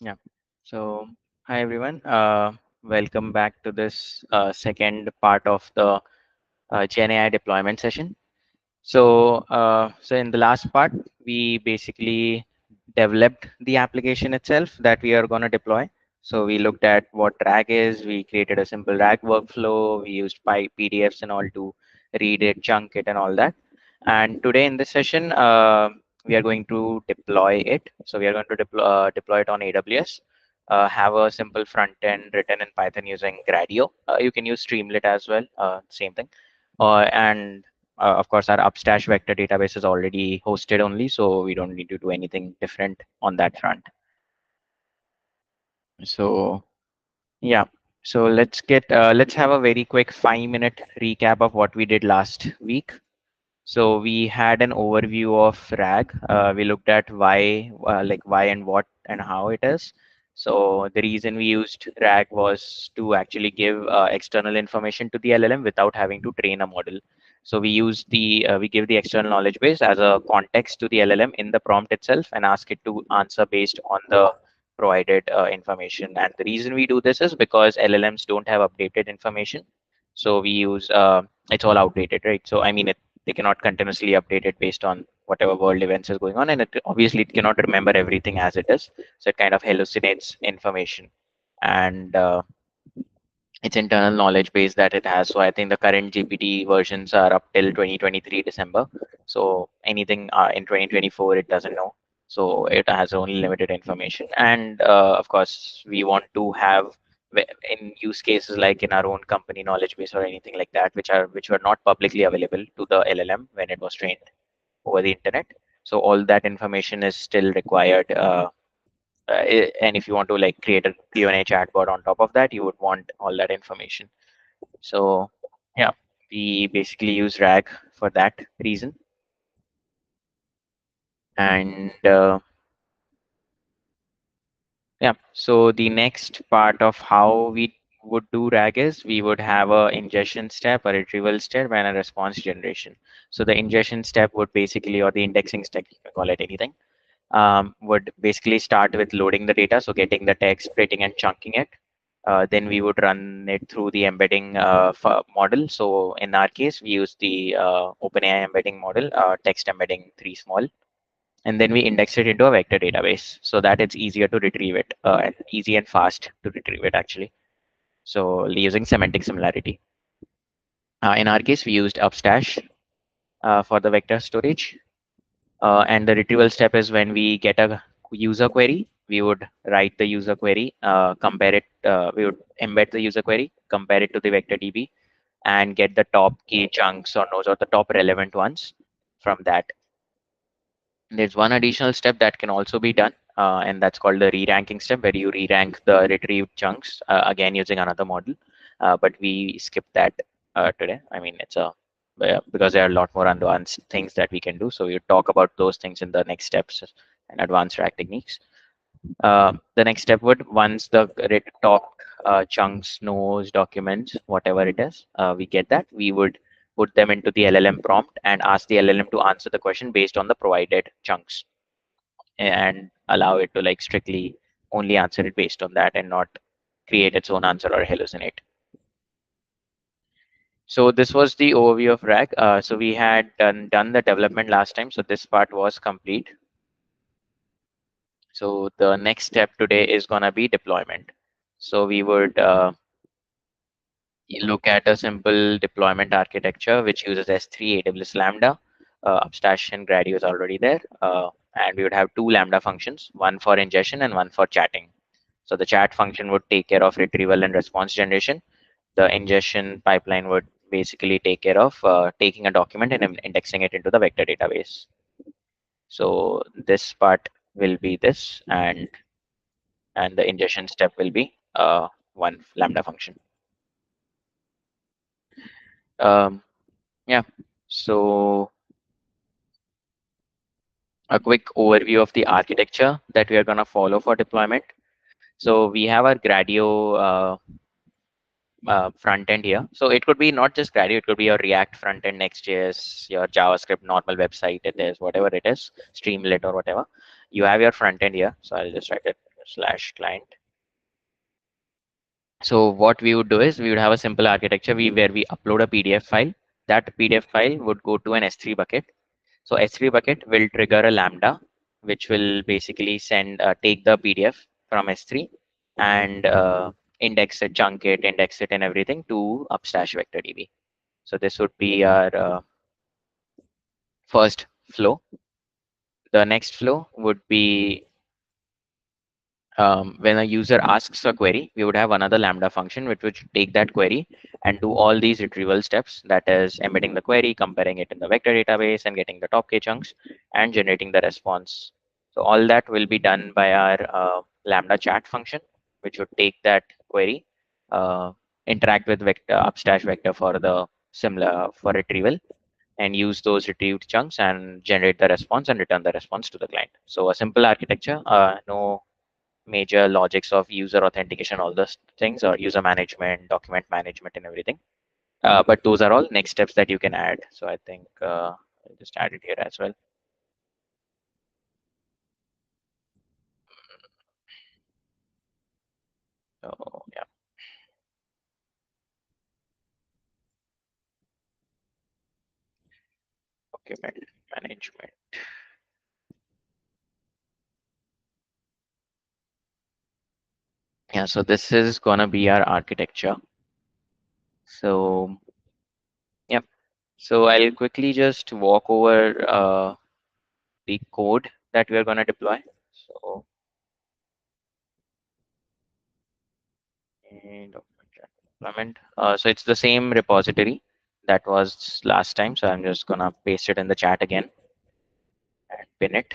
Yeah. So, hi everyone. Welcome back to this second part of the Gen AI deployment session. So in the last part, we basically developed the application itself that we are going to deploy. So we looked at what RAG is. We created a simple RAG workflow. We used PDFs and all to read it, chunk it, and all that. And today in this session, we are going to deploy it. So we are going to deploy it on AWS. Have a simple front end written in Python using Gradio. You can use Streamlit as well. Same thing. And Of course, our Upstash Vector database is already hosted only, so we don't need to do anything different on that front. So yeah, so let's have a very quick 5-minute recap of what we did last week. So we had an overview of RAG. We looked at why and what and how it is. So the reason we used RAG was to actually give external information to the LLM without having to train a model. So we give the external knowledge base as a context to the LLM in the prompt itself and ask it to answer based on the provided information. And the reason we do this is because LLMs don't have updated information. So we use it's all outdated, right? So I mean, they cannot continuously update it based on whatever world events is going on, and it cannot remember everything as it is, so it kind of hallucinates information, and its internal knowledge base that it has. So I think the current GPT versions are up till 2023 December. So anything in 2024 it doesn't know. So it has only limited information. And of course, we want to have in use cases like in our own company knowledge base or anything like that, which were not publicly available to the LLM when it was trained over the internet. So all that information is still required. And if you want to like create a Q&A chatbot on top of that, you would want all that information. So yeah, we basically use RAG for that reason. And yeah, so the next part of how we would do RAG is we would have a ingestion step, a retrieval step, and a response generation. So the ingestion step would basically, or the indexing step, you can call it anything, would basically start with loading the data, so getting the text, splitting and chunking it. Then we would run it through the embedding model. So in our case, we use the OpenAI embedding model, text embedding 3 small, and then we index it into a vector database so that it's easier to retrieve it, and easy and fast to retrieve it actually. So using semantic similarity. In our case, we used Upstash for the vector storage. And the retrieval step is when we get a user query, we would write the user query, we would embed the user query, compare it to the vector DB, and get the top key chunks or nodes or the top relevant ones from that. There's one additional step that can also be done, and that's called the re-ranking step, where you re-rank the retrieved chunks, again using another model. But we skip that today. I mean, because there are a lot more advanced things that we can do. So we talk about those things in the next steps and advanced RAG techniques. The next step would, once the top chunks, nodes, documents, whatever it is, we get that, we would put them into the LLM prompt and ask the LLM to answer the question based on the provided chunks, and allow it to like strictly only answer it based on that and not create its own answer or hallucinate. So this was the overview of RAG. So we had done the development last time, so this part was complete. So the next step today is going to be deployment. So we would look at a simple deployment architecture which uses S3, AWS Lambda, Upstash and Gradio is already there. And we would have two Lambda functions, one for ingestion and one for chatting. So the chat function would take care of retrieval and response generation. The ingestion pipeline would basically take care of taking a document and indexing it into the vector database. So this part will be this, and the ingestion step will be one Lambda function. Um, yeah, so a quick overview of the architecture that we are going to follow for deployment. So we have our Gradio front end here. So it could be not just Gradio, it could be your React front end, Next.js, your JavaScript normal website, it is whatever it is, Streamlit or whatever. You have your front end here. So I'll just write it slash client. So what we would do is we would have a simple architecture where we upload a PDF file. That PDF file would go to an S3 bucket. So S3 bucket will trigger a Lambda, which will basically take the PDF from S3 and index it, and everything to Upstash Vector DB. So this would be our first flow. The next flow would be when a user asks a query, we would have another Lambda function which would take that query and do all these retrieval steps, that is embedding the query, comparing it in the vector database and getting the top k chunks and generating the response. So all that will be done by our Lambda chat function, which would take that query, uh, interact with vector Upstash Vector for the similar for retrieval, and use those retrieved chunks and generate the response and return the response to the client. So a simple architecture, no major logics of user authentication, all those things, or user management, document management, and everything. But those are all next steps that you can add. So I think I'll just add it here as well. So yeah, document management. Yeah, so this is gonna be our architecture. So yeah, so I'll quickly just walk over the code that we are gonna deploy. So and deployment. So it's the same repository that was last time. So I'm just gonna paste it in the chat again and pin it.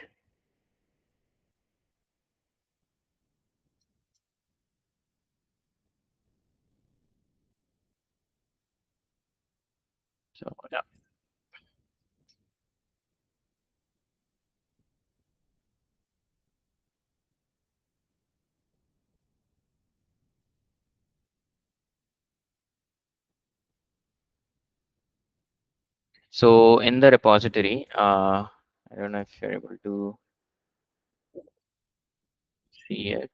So yeah. So in the repository, I don't know if you're able to see it.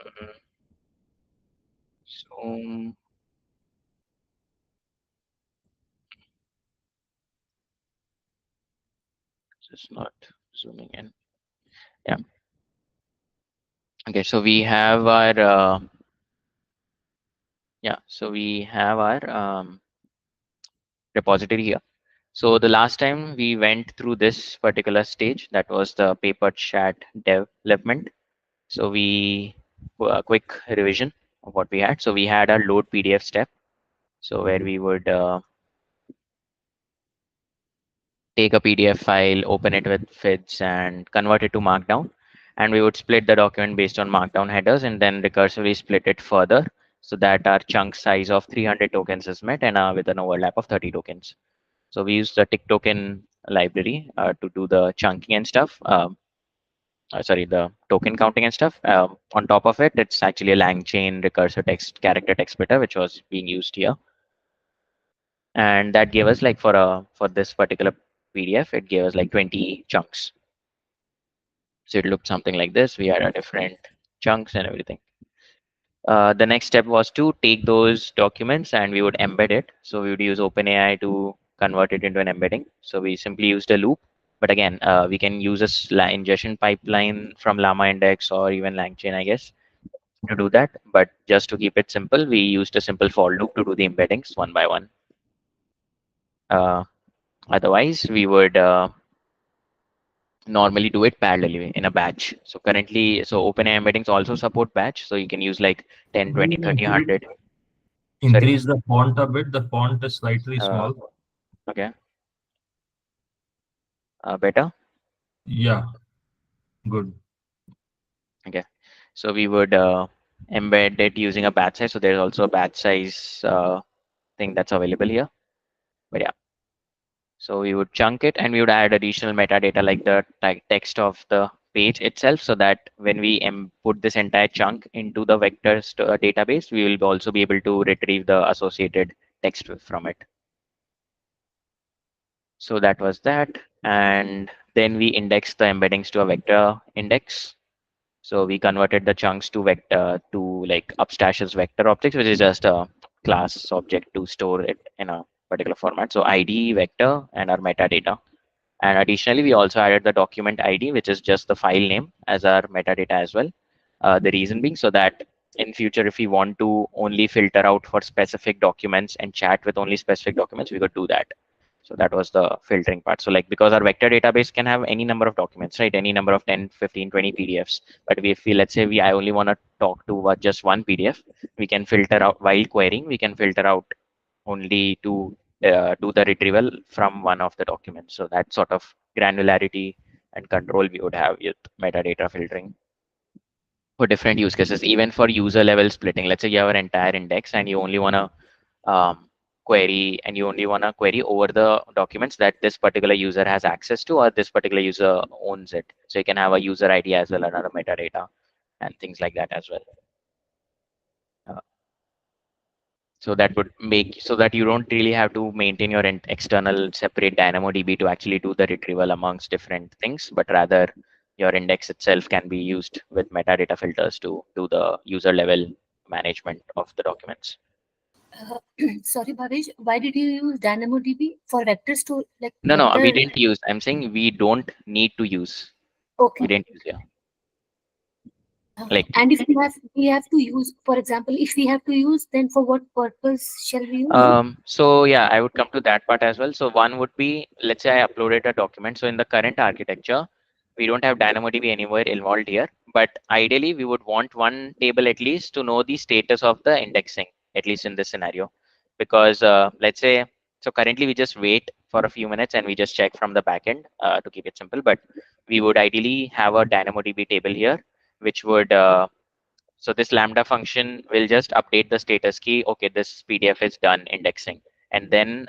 Mhm. So just not zooming in. Yeah. Okay. So we have our yeah. So we have our repository here. So the last time we went through this particular stage, that was the paper chat development. So we a quick revision of what we had. So we had our load PDF step. So where we would take a PDF file, open it with FIDS, and convert it to Markdown. And we would split the document based on Markdown headers and then recursively split it further so that our chunk size of 300 tokens is met and with an overlap of 30 tokens. So we use the tick token library to do the chunking and stuff. Sorry, the token counting and stuff. On top of it, it's actually a LangChain recursive text character text splitter, which was being used here. And that gave us like for this particular PDF, it gave us like 20 chunks. So it looked something like this. We had a different chunks and everything. The next step was to take those documents and we would embed it. So we would use OpenAI to convert it into an embedding. So we simply used a loop. But again, we can use a ingestion pipeline from Llama Index or even LangChain, I guess, to do that. But just to keep it simple, we used a simple for loop to do the embeddings one by one. Otherwise, we would normally do it parallelly in a batch. So currently, so OpenAI embeddings also support batch. So you can use like 10, 20, 30, 100. Sorry. Increase the font a bit. The font is slightly Uh, small. okay. Better. Yeah, good. Okay. So we would embed it using a batch size. So there's also a batch size thing that's available here. But yeah. So we would chunk it and we would add additional metadata like the text of the page itself so that when we put this entire chunk into the vector database, we will also be able to retrieve the associated text from it. So that was that. And Then we indexed the embeddings to a vector index. So we converted the chunks to vector to like Upstash's vector objects, which is just a class object to store it in a particular format. So ID, vector, and our metadata. And additionally, we also added the document ID, which is just the file name as our metadata as well. The reason being so that in future, if we want to only filter out for specific documents and chat with only specific documents, we could do that. So that was the filtering part. So like because our vector database can have any number of documents, right? Any number of 10, 15, 20 PDFs. But if we, let's say I only want to talk to just one PDF, we can filter out while querying, we can filter out only to do the retrieval from one of the documents. So that sort of granularity and control we would have with metadata filtering for different use cases, even for user level splitting. Let's say you have an entire index and you only want to query and you only want to query over the documents that this particular user has access to or this particular user owns it. So you can have a user ID as well, another metadata and things like that as well. Uh, so that would make so that you don't really have to maintain your external separate DynamoDB to actually do the retrieval amongst different things, but rather your index itself can be used with metadata filters to do the user level management of the documents. Uh, sorry, Bhavesh, why did you use DynamoDB for vector store, like No, no, we vector? didn't use. I'm saying we don't need to use. We Okay. didn't use, yeah. Like, And if we have to use, for example, if we have to use, then for what purpose shall we use? so yeah, I would come to that part as well. So one would be, let's say I uploaded a document. So in the current architecture, we don't have DynamoDB anywhere involved here, but ideally we would want one table at least to know the status of the indexing, at least in this scenario. Because let's say, so currently we just wait for a few minutes and we just check from the backend to keep it simple, but we would ideally have a DynamoDB table here, which would so this lambda function will just update the status key. Okay, this PDF is done indexing. And then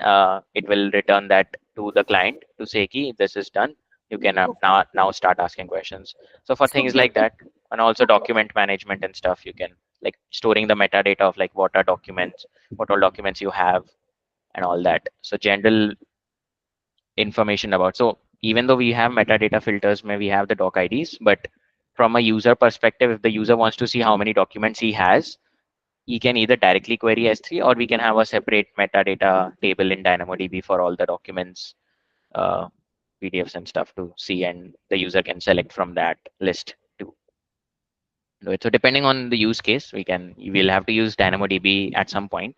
it will return that to the client to say, key, this is done. You can Okay. now start asking questions. So for So things like that, and also okay. document management and stuff, you can like storing the metadata of like what are documents, what all documents you have and all that. So general information about. So even though we have metadata filters, maybe we have the doc IDs, but from a user perspective, if the user wants to see how many documents he has, he can either directly query S3 or we can have a separate metadata table in DynamoDB for all the documents, uh, PDFs and stuff to see, and the user can select from that list to do it. So depending on the use case, we'll have to use DynamoDB at some point.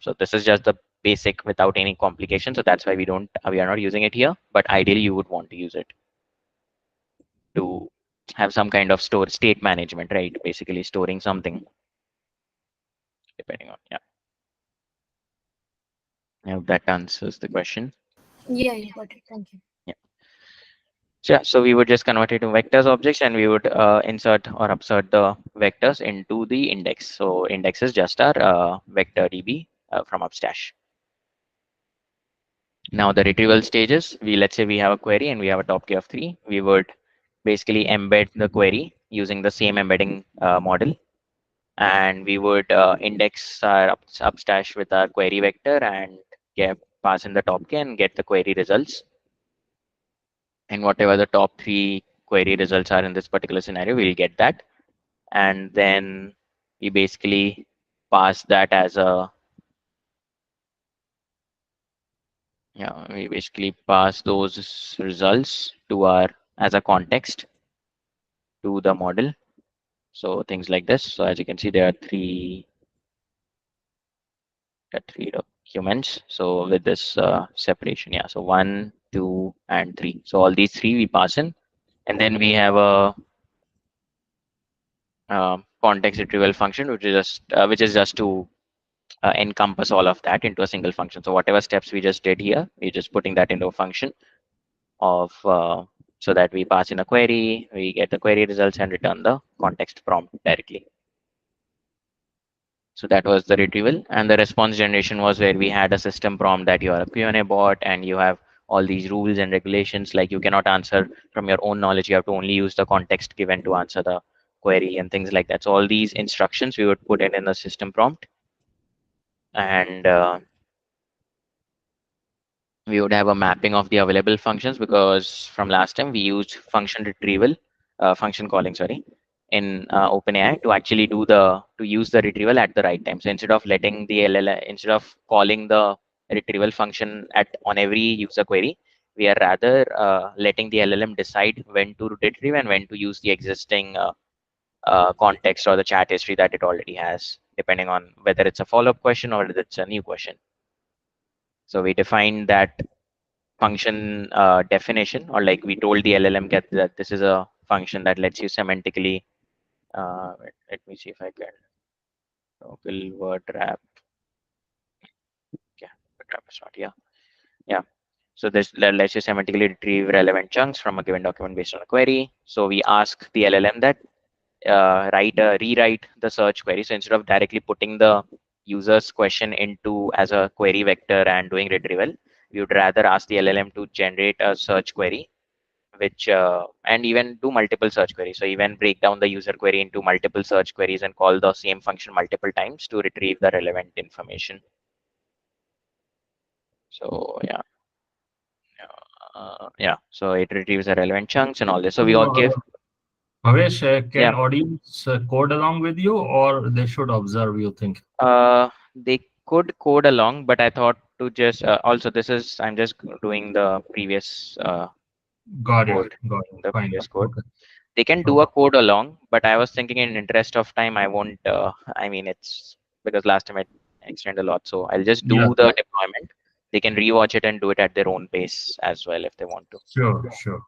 So this is just the basic without any complication. So that's why we are not using it here. But ideally, you would want to use it to have some kind of store state management, right? Basically storing something depending on, yeah. I hope that answers the question. Yeah, yeah, got it. Thank you. Yeah. So, yeah, so we would just convert it to vectors objects and we would insert or upsert the vectors into the index. So index is just our vector DB from Upstash. Now the retrieval stages, let's say we have a query and we have a top key of 3. We would basically embed the query using the same embedding model, and we would index our Upstash with our query vector and pass in the top key and get the query results. And whatever the top 3 query results are in this particular scenario, we'll get that. And then we basically pass that as a, yeah, we basically pass those results to our as a context to the model. So things like this. So as you can see, there are three documents. So with this separation, yeah. So 1, 2, and 3. So all these 3 we pass in, and then we have a context retrieval function, which is just to encompass all of that into a single function. So whatever steps we just did here, we're just putting that into a function of so that we pass in a query, we get the query results and return the context prompt directly. So that was the retrieval, and the response generation was where we had a system prompt that you are a Q&A bot and you have all these rules and regulations, like you cannot answer from your own knowledge. You have to only use the context given to answer the query and things like that. So all these instructions we would put in the system prompt, and we would have a mapping of the available functions, because from last time we used function retrieval, function calling, sorry, in OpenAI to actually to use the retrieval at the right time. So instead of letting the LLM, instead of calling the retrieval function at on every user query, we are rather letting the LLM decide when to retrieve and when to use the existing context or the chat history that it already has, depending on whether it's a follow-up question or whether it's a new question. So we define that function definition, or like we told the LLM get that this is a function that lets you semantically let me see if I can toggle word wrap. Yeah, word wrap is not, yeah. Yeah. So this lets you semantically retrieve relevant chunks from a given document based on a query. So we ask the LLM that rewrite the search query. So instead of directly putting the user's question into as a query vector and doing retrieval, we would rather ask the LLM to generate a search query, which and even do multiple search queries. So even break down the user query into multiple search queries and call the same function multiple times to retrieve the relevant information. So yeah, yeah. So it retrieves the relevant chunks and all this. So we all So, give, Bhavesh, can yeah. audience code along with you, or they should observe, you think? They could code along, but I thought to just also this is I'm just doing the previous Got it. code, Got it. the Fine. previous code. Okay. They can do a Okay. code along, but I was thinking in interest of time, I won't. I mean, it's because last time I extended a lot, so I'll just Yeah. do the deployment. They can rewatch it and do it at their own pace as well if they want to. Sure. Sure.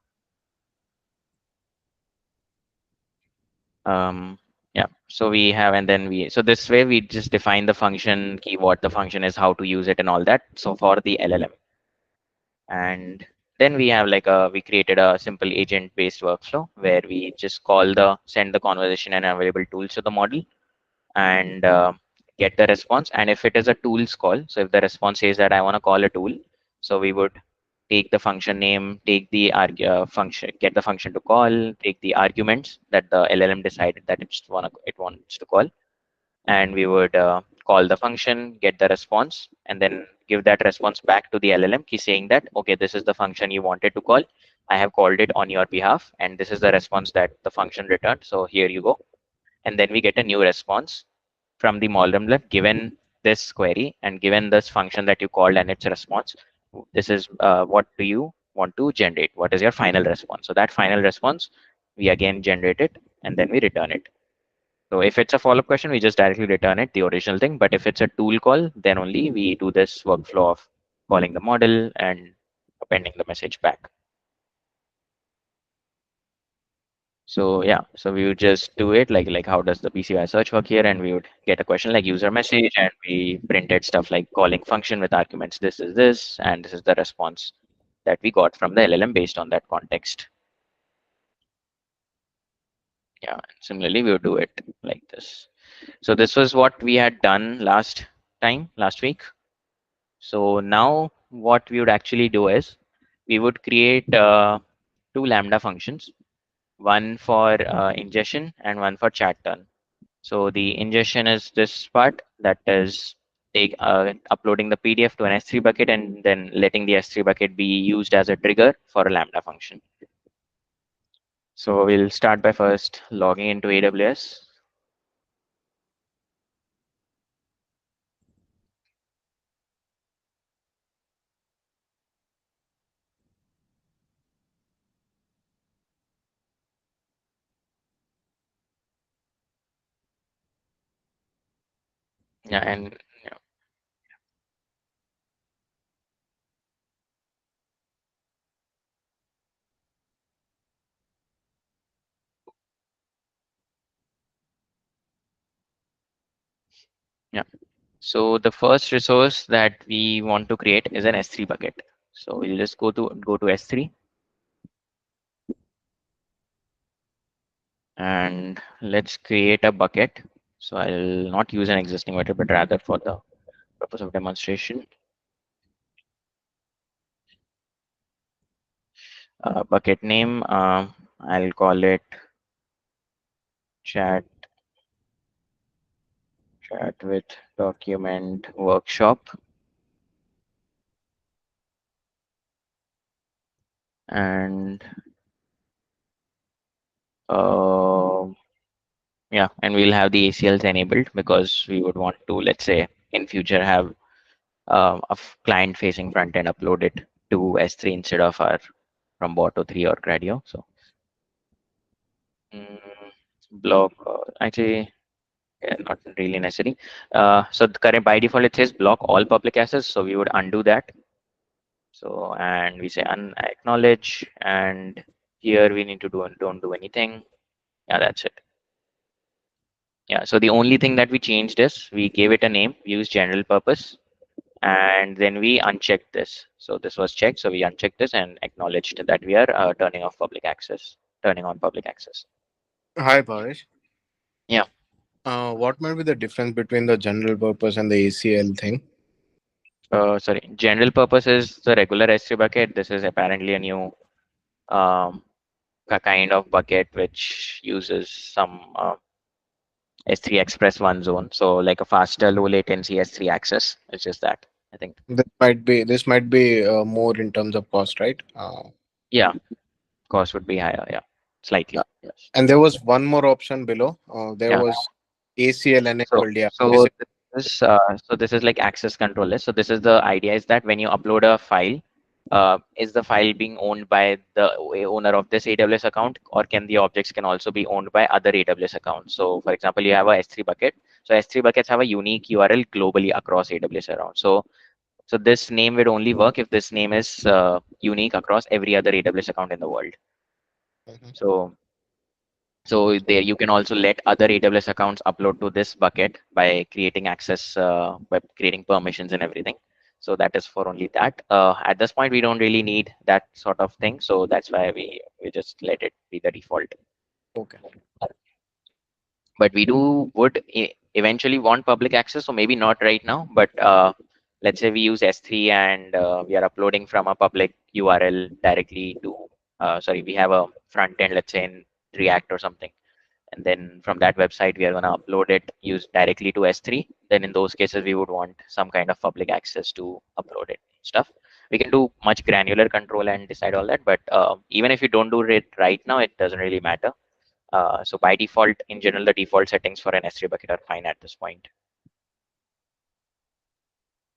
Yeah. So we have, and then so this way we just define the function key, what the function is, how to use it, and all that. So for the LLM, and then we have like we created a simple agent based workflow where we just send the conversation and available tools to the model, and get the response. And if it is a tools call, so if the response says that I want to call a tool, so we would take the function name, take the function, get the function to call, take the arguments that the LLM decided that it wants to call, and we would call the function, get the response, and then give that response back to the LLM, key saying that, okay, this is the function you wanted to call. I have called it on your behalf, and this is the response that the function returned. So here you go. And then we get a new response from the model given this query and given this function that you called and its response. This is what do you want to generate? What is your final response? So that final response, we again generate it and then we return it. So if it's a follow-up question, we just directly return it, the original thing. But if it's a tool call, then only we do this workflow of calling the model and appending the message back. So yeah, so we would just do it like how does the PCY search work here, and we would get a question like user message, and we printed stuff like calling function with arguments. This is this, and this is the response that we got from the LLM based on that context. Yeah, and similarly we would do it like this. So this was what we had done last week. So now what we would actually do is we would create two Lambda functions, one for ingestion and one for chat turn. So the ingestion is this part that is uploading the PDF to an S3 bucket and then letting the S3 bucket be used as a trigger for a Lambda function. So we'll start by first logging into AWS. Yeah, and yeah. So the first resource that we want to create is an S3 bucket. So we'll just go to S3 and let's create a bucket. So I'll not use an existing bucket, but rather for the purpose of demonstration, bucket name, I'll call it chat chat with document workshop. and uh, yeah, and we'll have the ACLs enabled because we would want to, let's say, in future have client facing front end upload it to S3 instead of our from Boto 3 or Gradio. So block actually, yeah, not really necessary. So the current by default it says block all public access, so we would undo that. So and we say unacknowledge, and here we need to do don't do anything. Yeah, that's it. Yeah, so the only thing that we changed is we gave it a name, we use general purpose, and then we unchecked this. So this was checked, so we unchecked this and acknowledged that we are turning off public access, turning on public access. Hi, Bhavesh. Yeah. What might be the difference between the general purpose and the ACL thing? Sorry, general purpose is the regular S3 bucket. This is apparently a new um, kind of bucket which uses some S3 Express 1 zone. So like a faster low latency S3 access. It's just that, I think. This might be more in terms of cost, right? Yeah, cost would be higher. Yeah, Yeah. slightly. Yes. And there was one more option below. There Yeah. was ACL So enabled. Yeah. so this is like access control list. So this is the idea is that when you upload a file, is the file being owned by the owner of this AWS account, or can the objects can also be owned by other AWS accounts? So for example, you have a S3 bucket. So S3 buckets have a unique URL globally across AWS around. So this name would only work if this name is unique across every other AWS account in the world. Mhm. So so there you can also let other AWS accounts upload to this bucket by creating access, by creating permissions and everything. So that is for only that. At this point, we don't really need that sort of thing. So that's why we just let it be the default. Okay. But we do would eventually want public access. So maybe not right now, but let's say we use S3 and we are uploading from a public URL directly to, sorry, we have a front end, let's say in React or something, and then from that website we are going to upload it use directly to S3. Then in those cases we would want some kind of public access to upload it stuff. We can do much granular control and decide all that, but even if you don't do it right now, it doesn't really matter. So by default, in general, the default settings for an S3 bucket are fine at this point.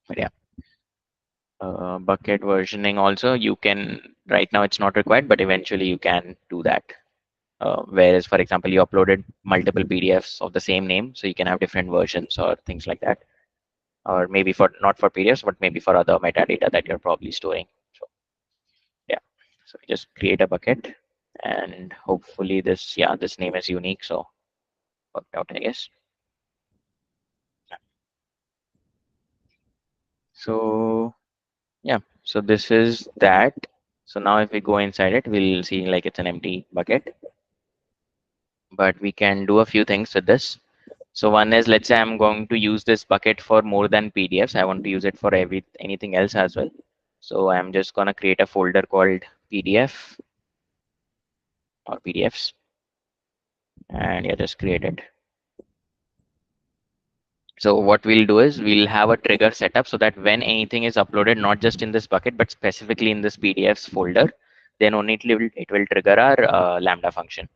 But yeah, bucket versioning also you can, right now it's not required, but eventually you can do that. Whereas, for example, you uploaded multiple PDFs of the same name, so you can have different versions or things like that. Or maybe for not for PDFs, but maybe for other metadata that you're probably storing. So yeah, so we just create a bucket, and hopefully this, yeah, this name is unique, so worked out, I guess. So yeah, so this is that. So now if we go inside it, we'll see like it's an empty bucket, but we can do a few things with this. So one is, let's say I'm going to use this bucket for more than PDFs. I want to use it for anything else as well. So I'm just gonna create a folder called PDF or PDFs, and yeah, just create it. So what we'll do is we'll have a trigger setup so that when anything is uploaded, not just in this bucket, but specifically in this PDFs folder, then only it will trigger our Lambda function.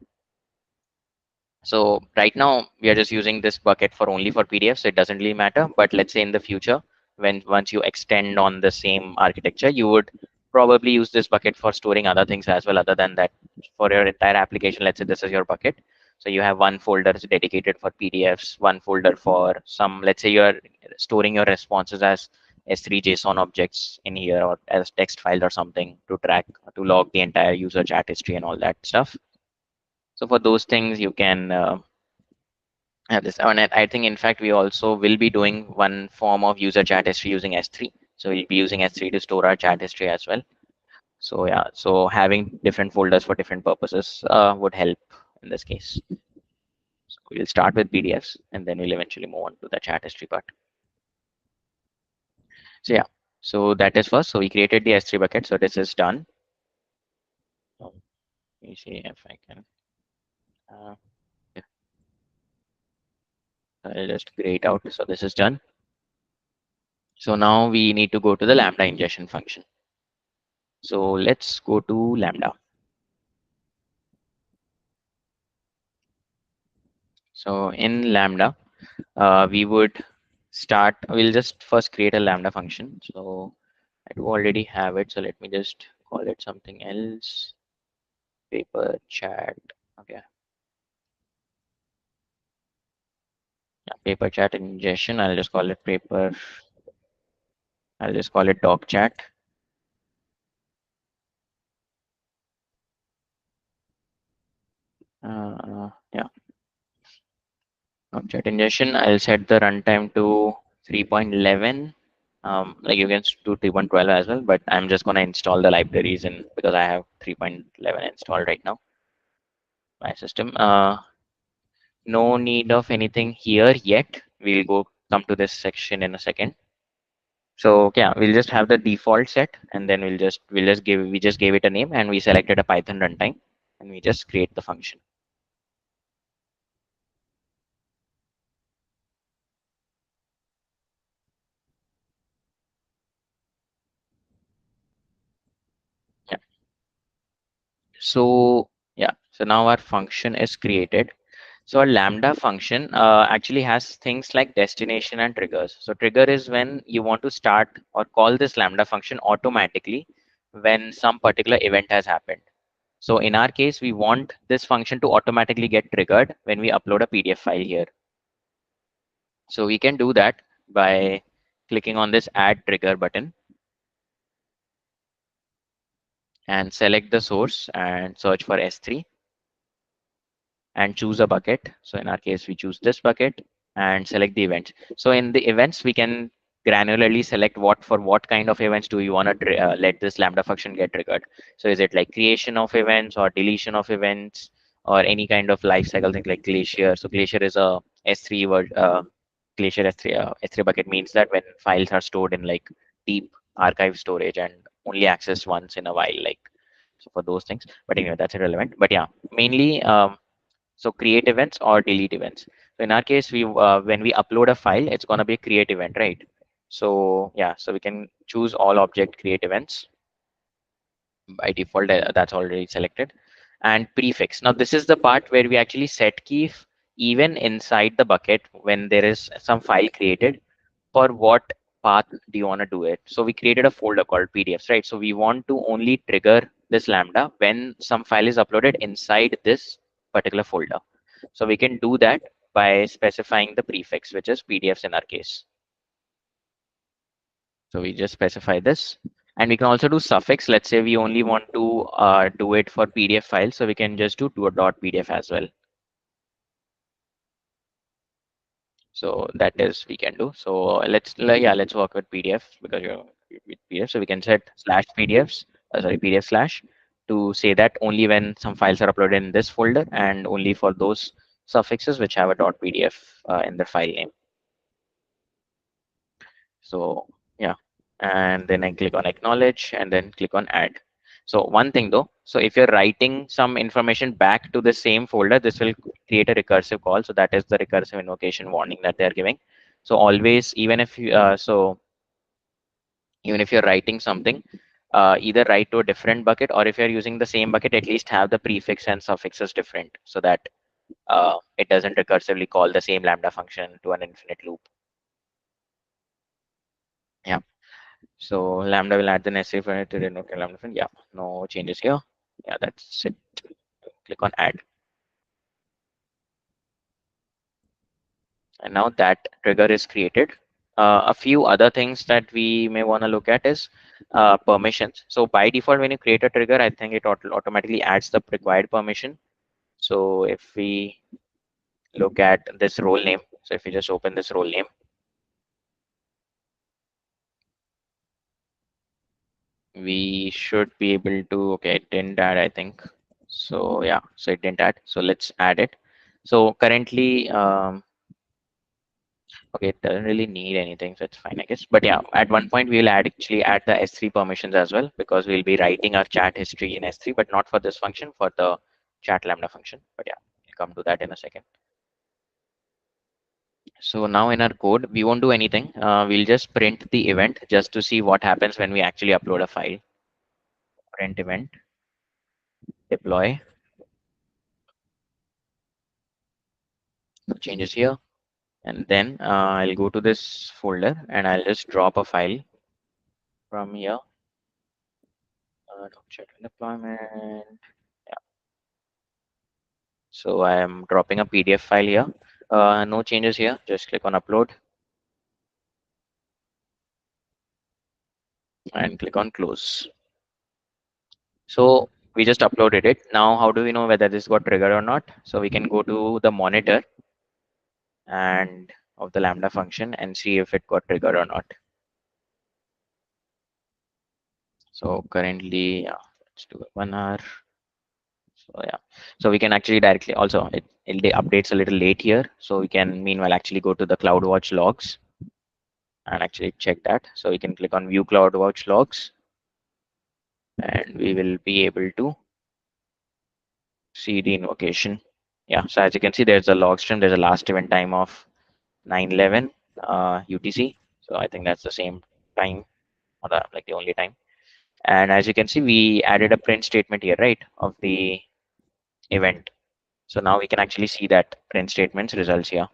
So right now we are just using this bucket for only for PDFs, so it doesn't really matter. But let's say in the future, when once you extend on the same architecture, you would probably use this bucket for storing other things as well, other than that. For your entire application, let's say this is your bucket. So you have one folder dedicated for PDFs, one folder for some, let's say you're storing your responses as S3 JSON objects in here, or as text file or something to track, to log the entire user chat history and all that stuff. So for those things, you can have this. And I think, in fact, we also will be doing one form of user chat history using S3. So we'll be using S3 to store our chat history as well. So yeah, so having different folders for different purposes would help in this case. So we'll start with PDFs and then we'll eventually move on to the chat history part. So yeah, so that is first. So we created the S3 bucket. So this is done. Let me see if I can. Uh, yeah, I'll just grade out. So this is done. So now we need to go to the Lambda ingestion function. So let's go to Lambda. So in Lambda, we would start, we'll just first create a Lambda function. So I do already have it. So let me just call it something else. Paper chat. Okay. Yeah, paper chat ingestion. I'll just call it paper. I'll just call it doc chat. Yeah, doc chat ingestion. I'll set the runtime to 3.11. Like you can do 3.12 as well, but I'm just gonna install the libraries in because I have 3.11 installed right now. My system. No need of anything here yet. We'll go come to this section in a second. So yeah, we'll just have the default set, and then we just gave it a name, and we selected a Python runtime, and we just create the function. Yeah. So yeah, so now our function is created. So a Lambda function actually has things like destination and triggers. So trigger is when you want to start or call this Lambda function automatically when some particular event has happened. So in our case, we want this function to automatically get triggered when we upload a PDF file here. So we can do that by clicking on this add trigger button and select the source and search for S3 and choose a bucket. So in our case, we choose this bucket and select the events. So in the events, we can granularly select what kind of events do you want to let this Lambda function get triggered. So is it like creation of events or deletion of events or any kind of life cycle thing like Glacier? So Glacier is a S3 word. Glacier S3 bucket means that when files are stored in like deep archive storage and only accessed once in a while, like so for those things. But anyway, that's irrelevant. But yeah, mainly so create events or delete events. So in our case, we when we upload a file, it's going to be a create event, right? So yeah, so we can choose all object create events by default. That's already selected. And prefix. Now this is the part where we actually set key even inside the bucket when there is some file created. For what path do you want to do it? So we created a folder called PDFs, right? So we want to only trigger this Lambda when some file is uploaded inside this particular folder. So we can do that by specifying the prefix, which is PDFs in our case. So we just specify this. And we can also do suffix. Let's say we only want to do it for PDF files. So we can just do to a .pdf as well. So that is we can do. So let's work with PDF because you're with PDF. So we can set slash PDFs, sorry, PDF slash to say that only when some files are uploaded in this folder and only for those suffixes which have a .pdf in the file name. So yeah, and then I click on acknowledge and then click on add. So one thing though, so if you're writing some information back to the same folder, this will create a recursive call. So that is the recursive invocation warning that they're giving. So always, even if you, even if you're writing something, either write to a different bucket, or if you're using the same bucket, at least have the prefix and suffixes different so that it doesn't recursively call the same Lambda function to an infinite loop. Yeah. So Lambda will add the necessary for it to denote Lambda function. Yeah, no changes here. Yeah, that's it. Click on add. And now that trigger is created. A few other things that we may want to look at is permissions. So by default, when you create a trigger, I think it automatically adds the required permission. So if we look at this role name, so if we just open this role name, we should be able to, okay, it didn't add, I think. So yeah, so it didn't add. So let's add it. So currently, okay, it doesn't really need anything, so it's fine, I guess. But yeah, at one point we'll actually add the S3 permissions as well, because we'll be writing our chat history in S3, but not for this function, for the chat Lambda function. But yeah, we'll come to that in a second. So now in our code, we won't do anything. We'll just print the event just to see what happens when we actually upload a file. print event, deploy, changes here, and then I'll go to this folder and I'll just drop a file from here. Check deployment. Yeah. So I am dropping a PDF file here. No changes here. Just click on upload and click on close. So we just uploaded it. Now, how do we know whether this got triggered or not? So we can go to the monitor and of the Lambda function and see if it got triggered or not. So currently, yeah, let's do it 1 hour. So yeah, so we can actually directly also it updates a little late here. So we can meanwhile actually go to the CloudWatch logs and actually check that. So we can click on view CloudWatch logs and we will be able to see the invocation. Yeah, so as you can see, there's a log stream. There's a last event time of 9:11 UTC. So I think that's the same time, or like the only time. And as you can see, we added a print statement here, right, of the event. So now we can actually see that print statements results here.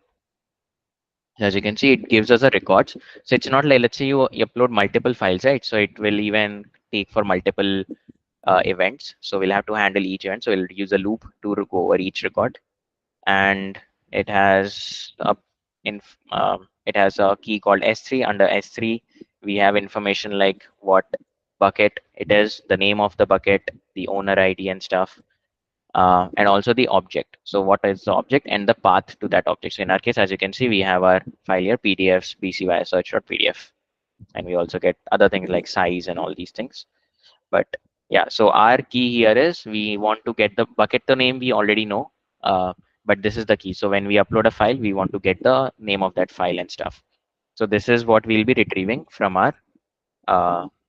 As you can see, it gives us a records. So it's not like, let's say you upload multiple files, right? So it will even take for multiple events. So we'll have to handle each event. So we'll use a loop to go over each record. And it has it has a key called S3. Under S3, we have information like what bucket it is, the name of the bucket, the owner ID and stuff, and also the object. So what is the object and the path to that object. So in our case, as you can see, we have our file here, PDFs, BC via search.pdf, and we also get other things like size and all these things. But yeah, so our key here is we want to get the bucket, the name we already know, but this is the key. So when we upload a file, we want to get the name of that file and stuff. So this is what we'll be retrieving from our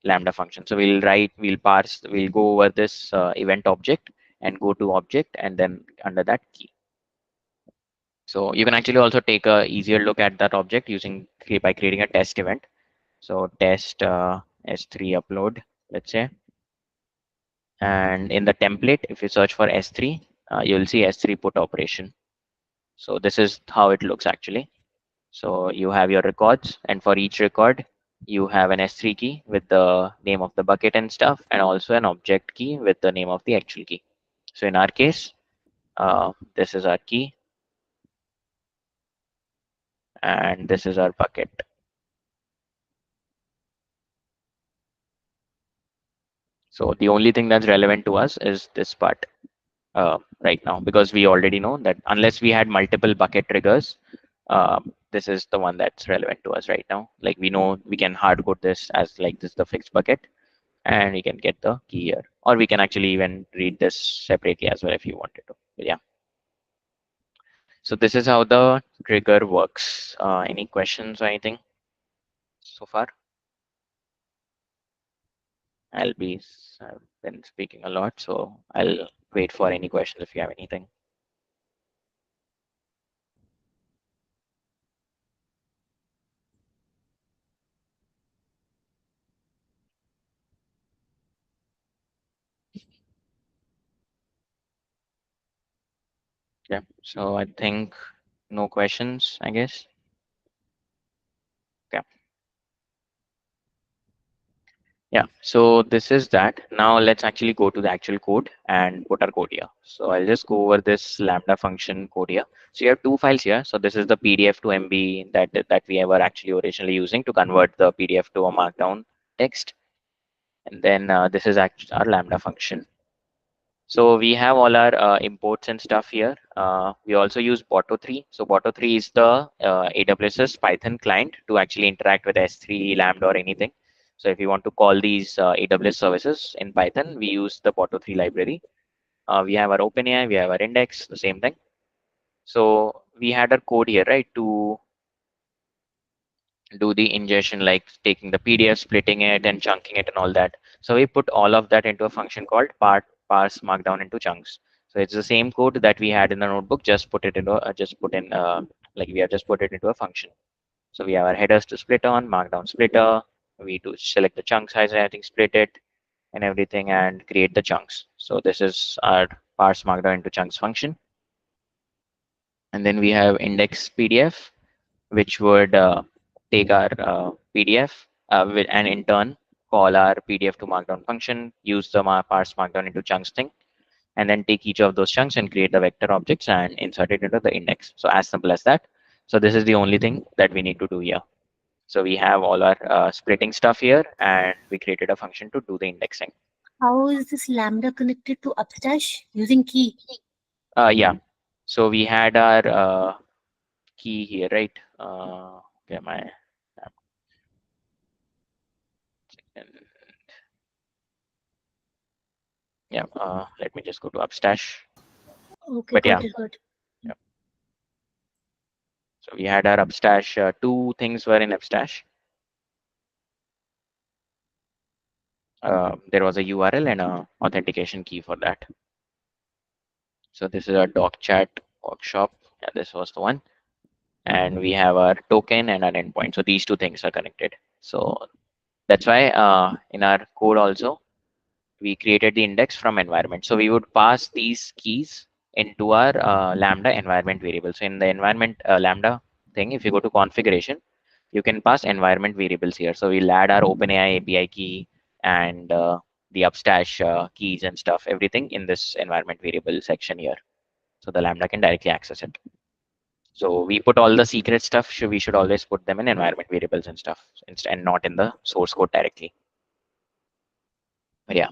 Lambda function. So we'll go over this event object and go to object and then under that key. So you can actually also take a easier look at that object by creating a test event. So test S3 upload, let's say. And in the template, if you search for S3, you'll see S3 put operation. So this is how it looks actually. So you have your records, and for each record, you have an S3 key with the name of the bucket and stuff, and also an object key with the name of the actual key. So in our case, this is our key, and this is our bucket. So the only thing that's relevant to us is this part right now, because we already know that unless we had multiple bucket triggers, this is the one that's relevant to us right now. Like we know we can hard code this as like this the fixed bucket, and we can get the key here, or we can actually even read this separately as well if you wanted to. But yeah. So this is how the trigger works. Any questions or anything so far? I've been speaking a lot, so I'll wait for any questions if you have anything. Yeah, so I think no questions, I guess. Okay. Yeah, so this is that. Now let's actually go to the actual code and put our code here. So I'll just go over this Lambda function code here. So you have two files here. So this is the PDF to MB that we were actually originally using to convert the PDF to a markdown text. And then this is actually our Lambda function. So we have all our imports and stuff here. We also use Boto3. So Boto3 is the AWS's Python client to actually interact with S3, Lambda, or anything. So if you want to call these AWS services in Python, we use the Boto3 library. We have our OpenAI, we have our index, the same thing. So we had our code here, right, to do the ingestion, like taking the PDF, splitting it, and chunking it, and all that. So we put all of that into a function called parse markdown into chunks. So it's the same code that we had in the notebook, just put it into like we have just put it into a function. So we have our headers to split on, markdown splitter. We to select the chunk size and I think split it. and everything and create the chunks. So this is our parse markdown into chunks function. And then we have index PDF, which would take our PDF and in turn call our PDF to markdown function, use the parse markdown into chunks thing, and then take each of those chunks and create the vector objects and insert it into the index. So as simple as that. So this is the only thing that we need to do here. So we have all our splitting stuff here, and we created a function to do the indexing. How is this lambda connected to Upstash using key? Yeah. So we had our key here, right? Okay, and yeah. Let me just go to Upstash. Okay, But yeah, got it. yeah. So we had our Upstash. Two things were in Upstash. There was a URL and a authentication key for that. So this is our doc chat workshop. Yeah, this was the one. And we have our token and our endpoint. So these two things are connected. So that's why in our code also, we created the index from environment. So we would pass these keys into our Lambda environment variable. So in the environment Lambda thing, if you go to configuration, you can pass environment variables here. So we'll add our OpenAI API key and the Upstash keys and stuff, everything in this environment variable section here. So the Lambda can directly access it. So we put all the secret stuff. We should always put them in environment variables and stuff, and not in the source code directly. But yeah.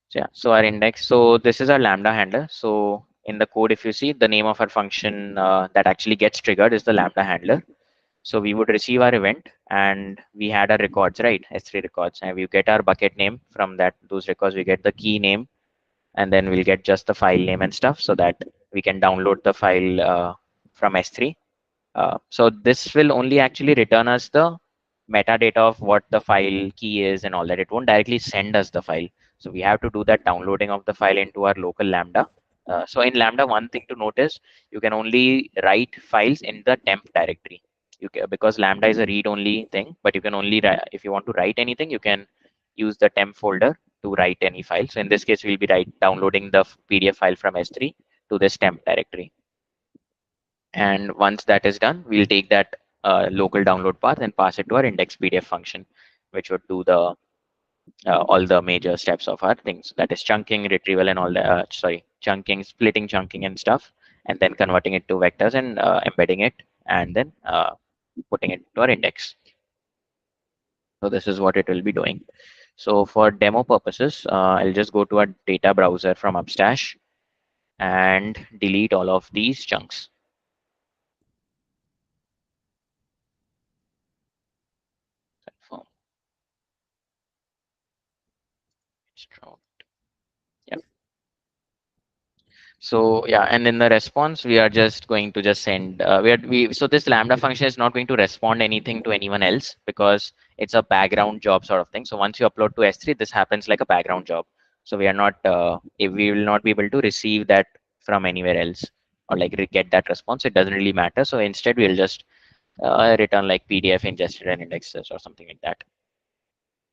So yeah, so our index. So this is our Lambda handler. So in the code, if you see, the name of our function that actually gets triggered is the Lambda handler. So we would receive our event, and we had our records, right? S3 records, and we get our bucket name from those records. We get the key name, and then we'll get just the file name and stuff, so that we can download the file from S3. So this will only actually return us the metadata of what the file key is and all that. It won't directly send us the file. So we have to do that downloading of the file into our local Lambda. So in Lambda, one thing to notice, you can only write files in the temp directory. Because Lambda is a read-only thing, but you can only, if you want to write anything, you can use the temp folder to write any file. So in this case, we'll be downloading the PDF file from S3 to this temp directory. And once that is done, we'll take that local download path and pass it to our index PDF function, which would do the all the major steps of our things. That is chunking, retrieval, and all the chunking, splitting, chunking, and stuff, and then converting it to vectors and embedding it, and then putting it to our index. So this is what it will be doing. So for demo purposes, I'll just go to our data browser from Upstash and delete all of these chunks. Confirm. Yeah. So yeah, and in the response, we are just going to just send. So this Lambda function is not going to respond anything to anyone else because it's a background job sort of thing. So once you upload to S3, this happens like a background job. So we are not, if we will not be able to receive that from anywhere else or like get that response. It doesn't really matter. So instead, we'll just return like PDF ingested and indexes or something like that.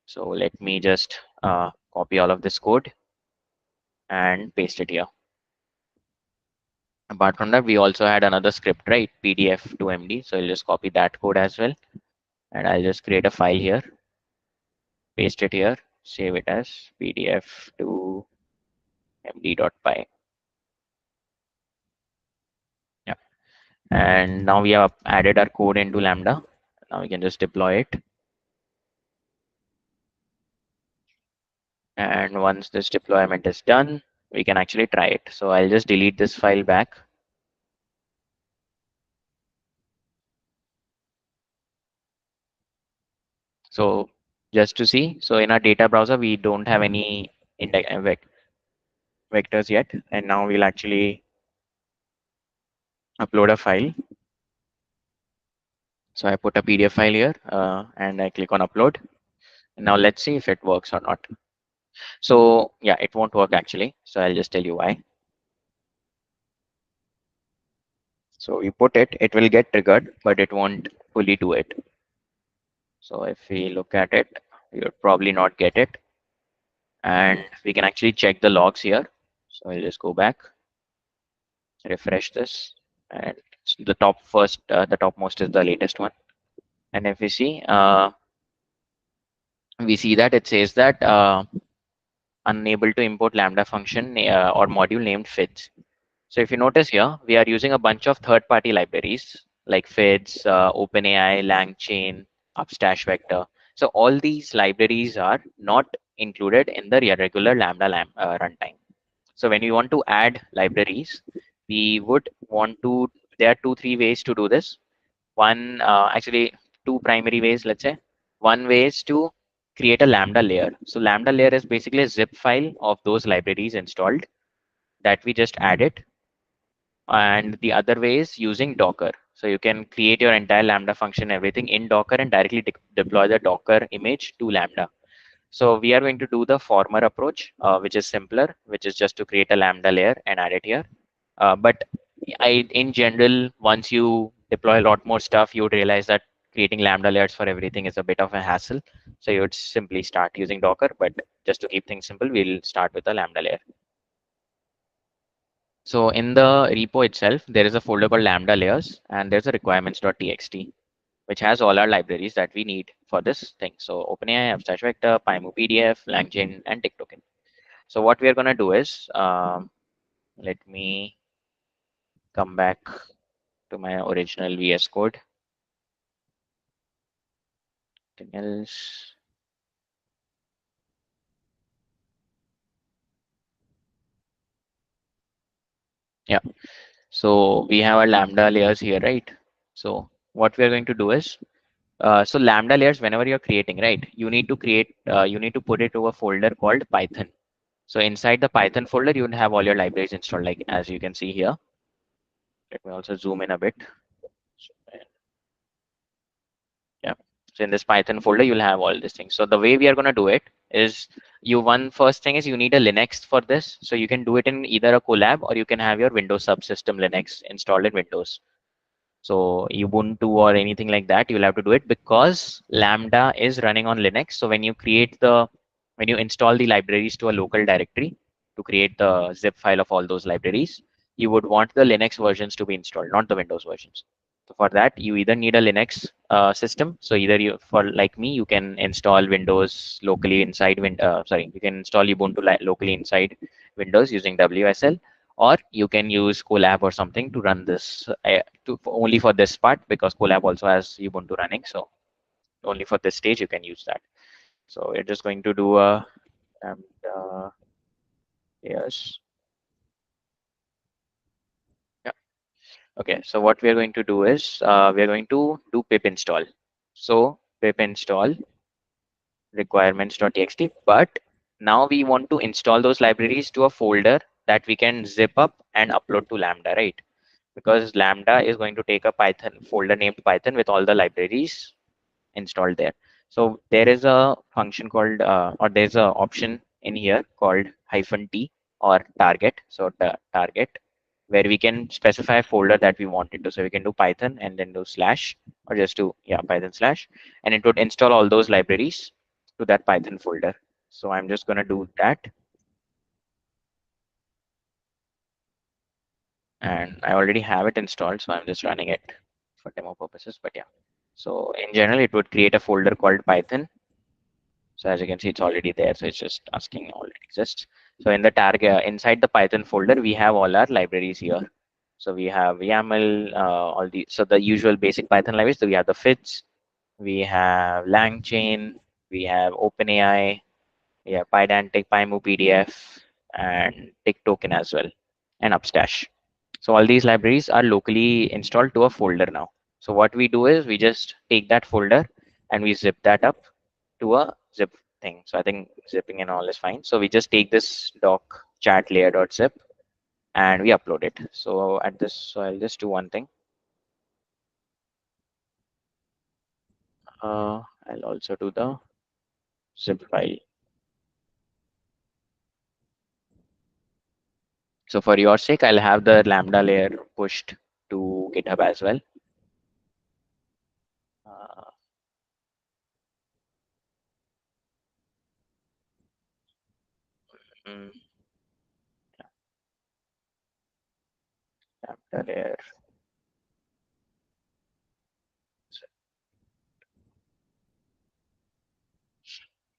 So let me just copy all of this code and paste it here. Apart from that, we also had another script, right? PDF to MD. So I'll just copy that code as well. And I'll just create a file here, paste it here, save it as PDF to md.py. Yeah. And now we have added our code into Lambda. Now we can just deploy it. And once this deployment is done, we can actually try it. So I'll just delete this file back. So just to see, so in our data browser, we don't have any vectors yet. And now we'll actually upload a file. So I put a PDF file here and I click on upload. Now let's see if it works or not. So yeah, it won't work actually. So I'll just tell you why. So we put it, it will get triggered, but it won't fully do it. So if we look at it, You'll probably not get it. And we can actually check the logs here. So I'll just go back, refresh this, and the top first, the topmost is the latest one. And if we see that it says that unable to import Lambda function or module named FIDS. So if you notice here, we are using a bunch of third-party libraries like FIDS, OpenAI, LangChain, Upstash Vector. So all these libraries are not included in the regular runtime. So when we want to add libraries, we would want to, there are three ways to do this. One, actually two primary ways, let's say. One way is to create a Lambda layer. So Lambda layer is basically a zip file of those libraries installed that we just add it. And the other way is using Docker. So you can create your entire Lambda function, everything in Docker, and directly deploy the Docker image to Lambda. So we are going to do the former approach, which is simpler, which is just to create a Lambda layer and add it here. But in general, once you deploy a lot more stuff, you would realize that creating Lambda layers for everything is a bit of a hassle. So you would simply start using Docker. But just to keep things simple, we'll start with the Lambda layer. So in the repo itself, there is a folder called Lambda layers, and there's a requirements.txt, which has all our libraries that we need for this thing. So OpenAI, Upstash Vector, PyMu PDF, LangChain, and TikToken. So what we are going to do is, let me come back to my original VS Code. Anything else? Yeah. So we have our Lambda layers here, right? So what we are going to do is, so Lambda layers, whenever you're creating, right, you need to you need to put it to a folder called Python. So inside the Python folder, you would have all your libraries installed, like as you can see here. Let me also zoom in a bit. So, yeah. So in this Python folder, you'll have all these things. So the way we are going to do it is first thing is you need a Linux for this. So you can do it in either a collab or you can have your Windows subsystem Linux installed in Windows. So Ubuntu or anything like that, you'll have to do it because Lambda is running on Linux. So when you when you install the libraries to a local directory to create the zip file of all those libraries, you would want the Linux versions to be installed, not the Windows versions. So for that, you either need a Linux system. So either for like me, you can install Windows locally inside you can install Ubuntu locally inside Windows using WSL, or you can use Colab or something to run this only for this part, because Colab also has Ubuntu running. So only for this stage you can use that. So we're just going to do a and yes, yeah. Okay, so what we are going to do is we are going to do pip install. So pip install requirements.txt, but now we want to install those libraries to a folder that we can zip up and upload to Lambda, right? Because Lambda is going to take a Python folder named Python with all the libraries installed there. So there is a function called, or there's a option in here called -t or target. So the target, where we can specify a folder that we want it to. So we can do Python and then do slash, or just do, yeah, Python slash, and it would install all those libraries to that Python folder. So I'm just going to do that. And I already have it installed, so I'm just running it for demo purposes. But yeah, so in general, it would create a folder called Python. So as you can see, it's already there. So it's just asking already exists. So in the target inside the Python folder, we have all our libraries here. So we have YAML, all the so the usual basic Python libraries. So we have the FITs, we have LangChain, we have OpenAI, we have Pydantic, PyMu PDF, and TikToken as well, and Upstash. So all these libraries are locally installed to a folder now. So what we do is we just take that folder and we zip that up to a zip thing. So I think zipping and all is fine. So we just take this doc chat layer.zip and we upload it. So at this, so I'll just do one thing. I'll also do the zip file. So for your sake, I'll have the Lambda layer pushed to GitHub as well. Uh, Mm, chapter layer.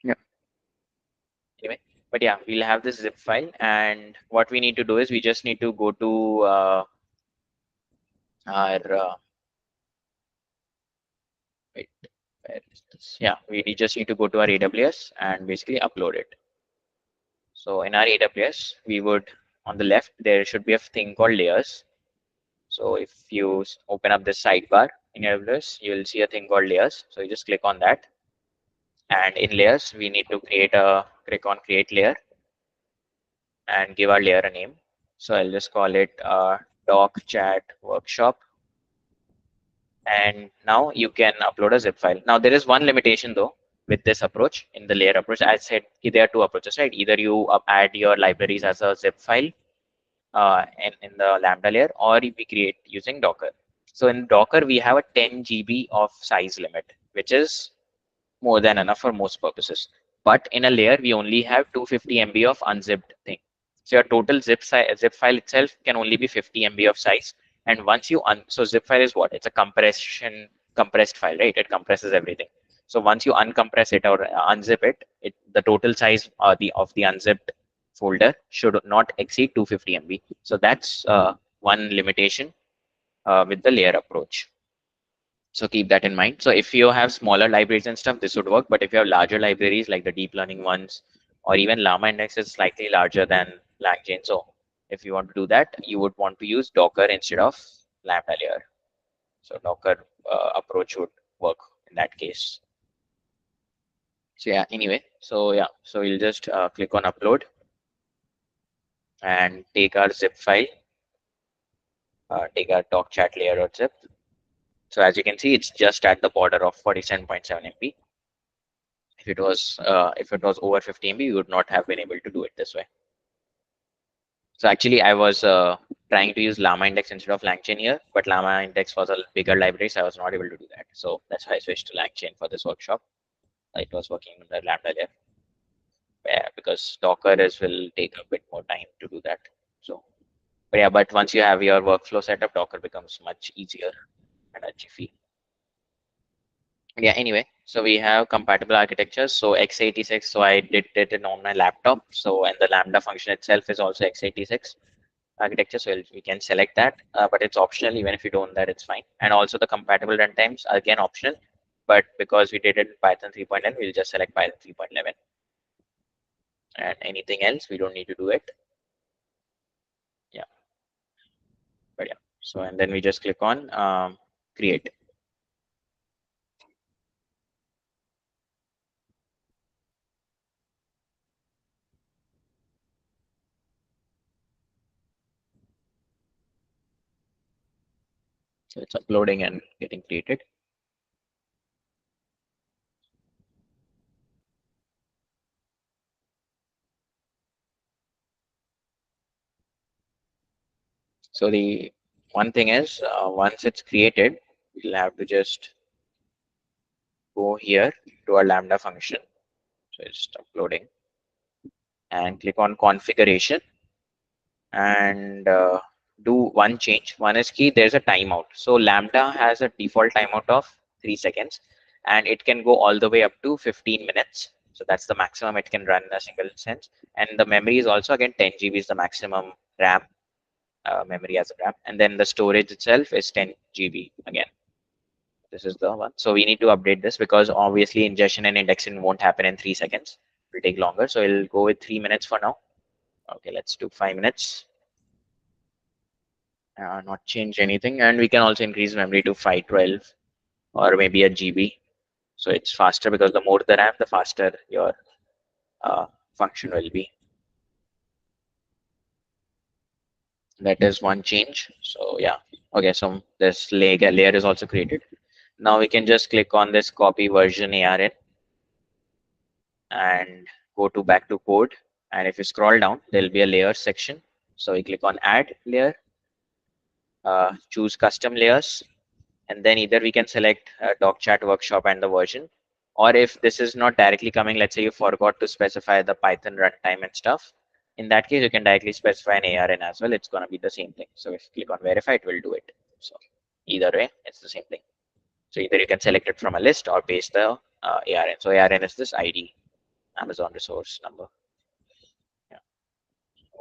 Yeah. Anyway, but yeah, we'll have this zip file, and what we need to do is we just need to go to our wait, where is this? Yeah, we just need to go to our AWS and basically upload it. So in our AWS, we would, on the left, there should be a thing called layers. So if you open up this sidebar in AWS, you will see a thing called layers. So you just click on that. And in layers, we need to click on create layer and give our layer a name. So I'll just call it doc chat workshop. And now you can upload a zip file. Now there is one limitation though with this approach. In the layer approach, I said there are two approaches, right? Either you add your libraries as a zip file in the Lambda layer, or we create using Docker. So in Docker, we have a 10 GB of size limit, which is more than enough for most purposes. But in a layer, we only have 250 MB of unzipped thing. So your total zip file itself can only be 50 MB of size. And once you so zip file is what? It's a compressed file, right? It compresses everything. So once you uncompress it or unzip it, the total size of the unzipped folder should not exceed 250 MB. So that's one limitation with the layer approach. So keep that in mind. So if you have smaller libraries and stuff, this would work. But if you have larger libraries like the deep learning ones, or even Llama Index is slightly larger than LangChain. So if you want to do that, you would want to use Docker instead of Lambda layer. So Docker approach would work in that case. So yeah, anyway, so yeah, so we'll just click on upload and take our zip file, take our doc chat layer or zip. So as you can see, it's just at the border of 47.7 MB. If it was over 50 MB, we would not have been able to do it this way. So actually, I was trying to use Llama Index instead of LangChain here, but Llama Index was a bigger library, so I was not able to do that. So that's why I switched to LangChain for this workshop. It was working in the Lambda layer, because Docker will take a bit more time to do that. So, but yeah, but once you have your workflow set up, Docker becomes much easier and a jiffy. Yeah, anyway, so we have compatible architectures. So x86, so I did it on my laptop. So, and the Lambda function itself is also x86 architecture. So we can select that, but it's optional. Even if you don't that, it's fine. And also the compatible runtimes are again optional, but because we did it in Python 3.11, we'll just select Python 3.11. And anything else, we don't need to do it. Yeah, but yeah. So, and then we just click on create. So it's uploading and getting created. So the one thing is, once it's created, we'll have to just go here to our Lambda function. So it's uploading and click on configuration and do one change. One is key, there's a timeout. So Lambda has a default timeout of 3 seconds and it can go all the way up to 15 minutes. So that's the maximum it can run in a single instance. And the memory is also again 10 GB is the maximum RAM memory as a RAM. And then the storage itself is 10 GB again. This is the one. So we need to update this because obviously ingestion and indexing won't happen in 3 seconds. It will take longer. So we'll go with 3 minutes for now. Okay, let's do 5 minutes. Not change anything. And we can also increase memory to 512 or maybe a GB. So it's faster because the more the RAM, the faster your function will be. That is one change. So yeah. Okay, so this layer is also created. Now we can just click on this copy version ARN and go to back to code. And if you scroll down, there'll be a layer section. So we click on add layer, choose custom layers, and then either we can select doc chat workshop and the version, or if this is not directly coming, let's say you forgot to specify the Python runtime and stuff, in that case, you can directly specify an ARN as well. It's going to be the same thing. So if you click on verify, it will do it. So either way, it's the same thing. So either you can select it from a list or paste the ARN. So ARN is this ID, Amazon resource number. Yeah.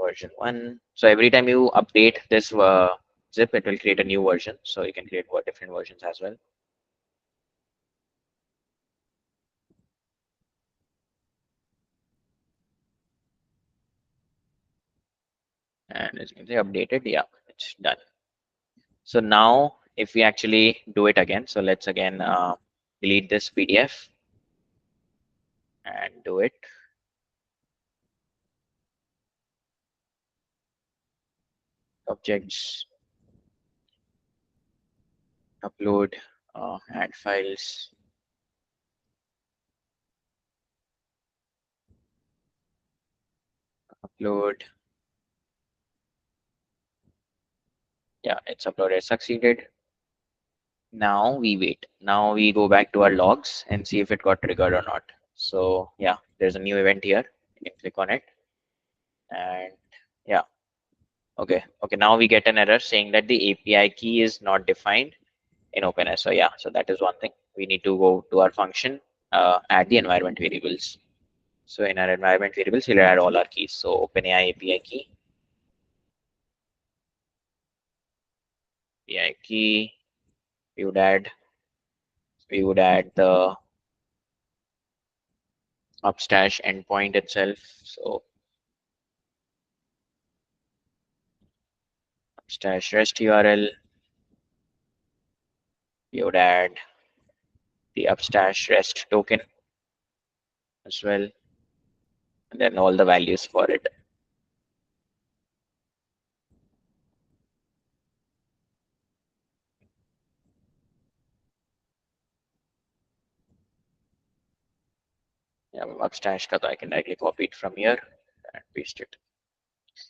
Version 1. So every time you update this zip, it will create a new version. So you can create different versions as well. And as you can see, updated. Yeah, it's done. So now if we actually do it again, so let's again delete this PDF and do it. Objects, upload, add files, upload. Yeah, it's uploaded, succeeded. Now we wait. Now we go back to our logs and see if it got triggered or not. So yeah, there's a new event here. You can click on it. And yeah, okay. Now we get an error saying that the API key is not defined in OpenAI. So yeah, so that is one thing. We need to go to our function, add the environment variables. So in our environment variables, we'll add all our keys. So OpenAI API key, API key. We would add the Upstash endpoint itself. So Upstash REST URL. We would add the Upstash REST token as well, and then all the values for it. Yeah, Upstash ka I can directly copy it from here and paste it.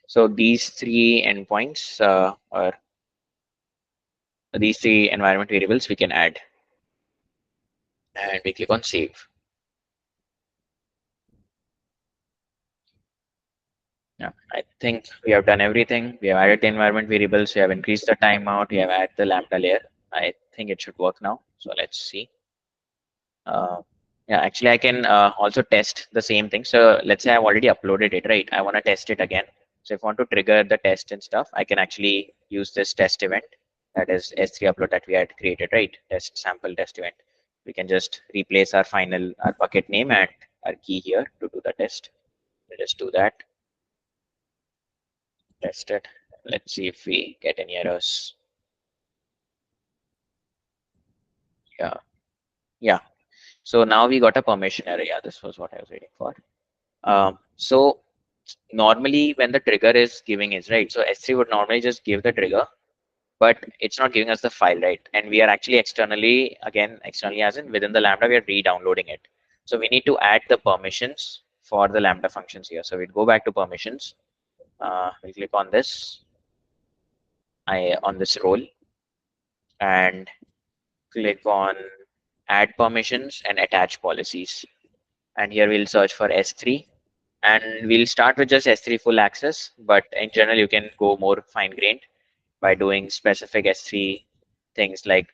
So these three endpoints or these three environment variables we can add, and we click on save. Yeah, I think we have done everything. We have added the environment variables. We have increased the timeout. We have added the Lambda layer. I think it should work now. So let's see. Yeah, actually, I can also test the same thing. So let's say I've already uploaded it, right? I want to test it again. So if I want to trigger the test and stuff, I can actually use this test event. That is S3 upload that we had created, right? Test sample test event. We can just replace our bucket name and our key here to do the test. Let us do that. Test it. Let's see if we get any errors. Yeah. Yeah. So now we got a permission error. Yeah, this was what I was waiting for. So normally when the trigger is giving is right. So S3 would normally just give the trigger, but it's not giving us the file, right? And we are actually externally as in within the Lambda, we are re-downloading it. So we need to add the permissions for the Lambda functions here. So we'd go back to permissions. We'll click on this, on this role, and click on add permissions and attach policies. And here we'll search for S3, and we'll start with just S3 full access, but in general, you can go more fine-grained by doing specific S3 things like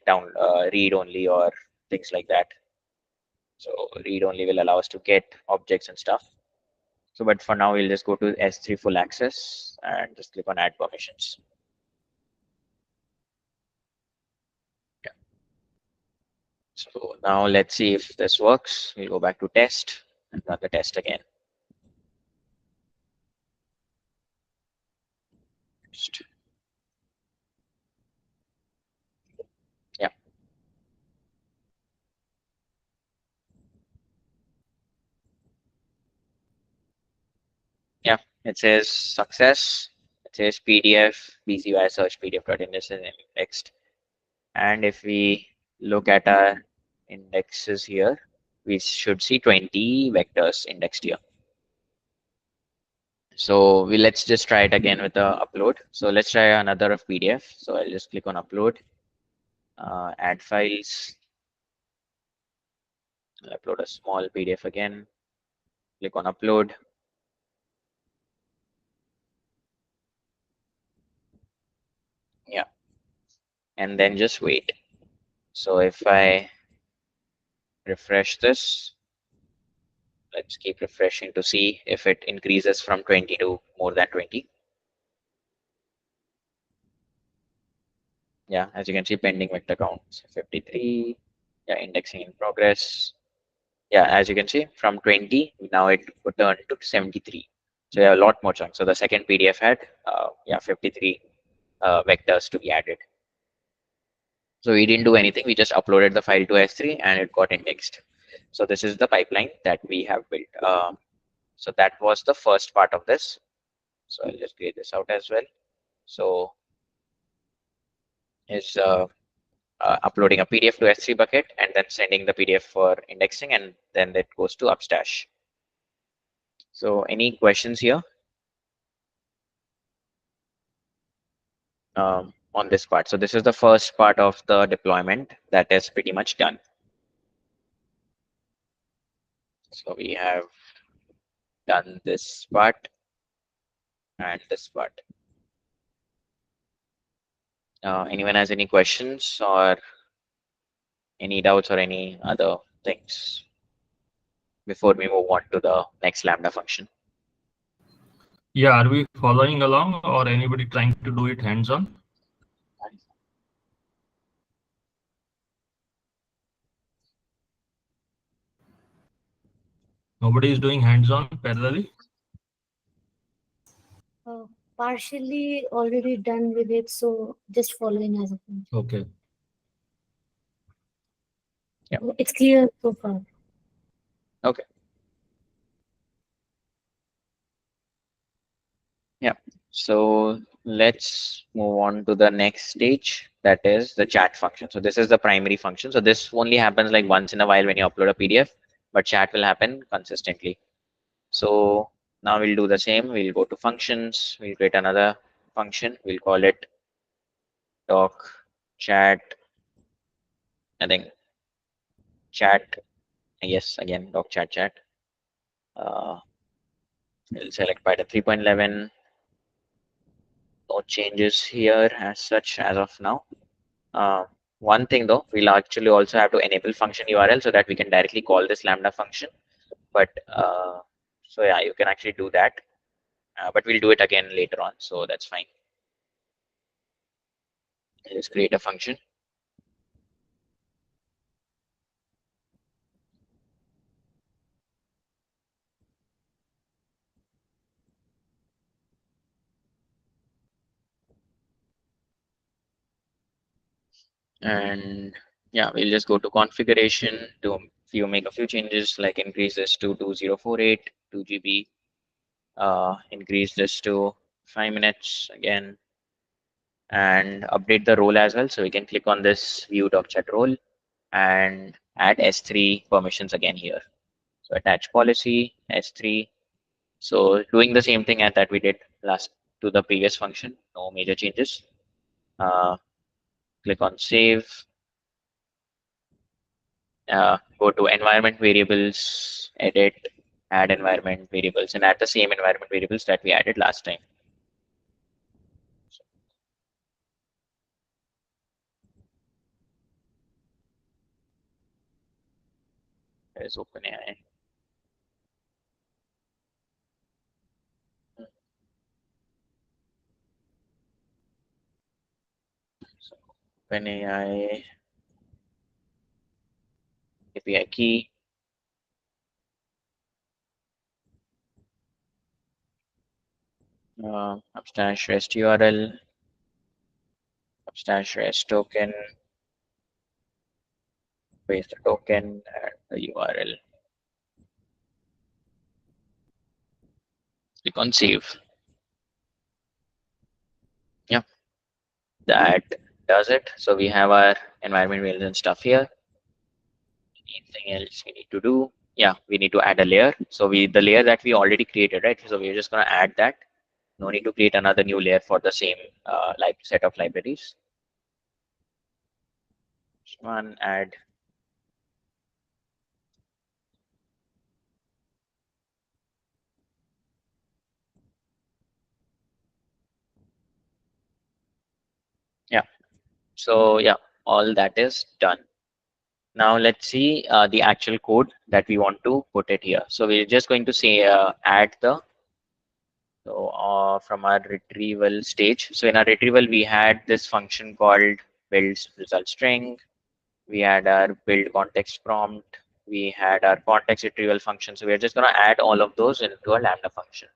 read only or things like that. So read only will allow us to get objects and stuff. So, but for now, we'll just go to S3 full access and just click on add permissions. Yeah. So now let's see if this works. We'll go back to test and run the test again. Yeah. Yeah, it says success. It says PDF, BCY search PDF.index and indexed. And if we look at our indexes here, we should see 20 vectors indexed here. So let's just try it again with the upload. So let's try another of PDF. So I'll just click on upload, add files, I'll upload a small PDF again, click on upload. and then just wait. So if I refresh this, let's keep refreshing to see if it increases from 20 to more than 20. Yeah, as you can see, pending vector counts 53. Yeah, indexing in progress. Yeah, as you can see, from 20 now it would turn to 73. So yeah, a lot more chunks. So the second PDF had 53 vectors to be added. So we didn't do anything. We just uploaded the file to S3 and it got indexed. So this is the pipeline that we have built. So that was the first part of this. So I'll just create this out as well. So is uploading a PDF to S3 bucket and then sending the PDF for indexing, and then that goes to Upstash. So any questions here on this part? So this is the first part of the deployment that is pretty much done. So we have done this part and this part. Anyone has any questions or any doubts or any other things before we move on to the next Lambda function? Yeah, are we following along or anybody trying to do it hands-on? Nobody is doing hands-on parallelly? Partially already done with it, so just following as a function. Okay. Yeah. It's clear so far. Okay. Yeah. So let's move on to the next stage, that is the chat function. So this is the primary function. So this only happens like once in a while when you upload a PDF, but chat will happen consistently. So now we'll do the same. We'll go to functions. We'll create another function. We'll call it doc chat. I think chat. Yes, again, doc chat chat. We'll select by the 3.11. No changes here as such as of now. One thing though, we'll actually also have to enable function URL so that we can directly call this Lambda function. But so yeah, you can actually do that. But we'll do it again later on. So that's fine. Let's create a function. And yeah, we'll just go to configuration to make a few changes, like increase this to 2048, 2 GB, increase this to 5 minutes again, and update the role as well. So we can click on this view chat role and add S3 permissions again here. So attach policy, S3. So doing the same thing as that we did last to the previous function, no major changes. Click on save. Go to environment variables, edit, add environment variables, and add the same environment variables that we added last time. There's OpenAI. So OpenAI API key. Upstash REST URL, Upstash REST token, paste the token and the URL. Click on save. Yeah, that does it. So we have our environment variables and stuff here. Anything else we need to do? Yeah, we need to add a layer. So the layer that we already created, right? So we're just going to add that. No need to create another new layer for the same set of libraries. One, add. Yeah. So yeah, all that is done. Now let's see the actual code that we want to put it here. So we're just going to say add the from our retrieval stage. So in our retrieval, we had this function called build result string. We had our build context prompt. We had our context retrieval function. So we're just going to add all of those into a Lambda function.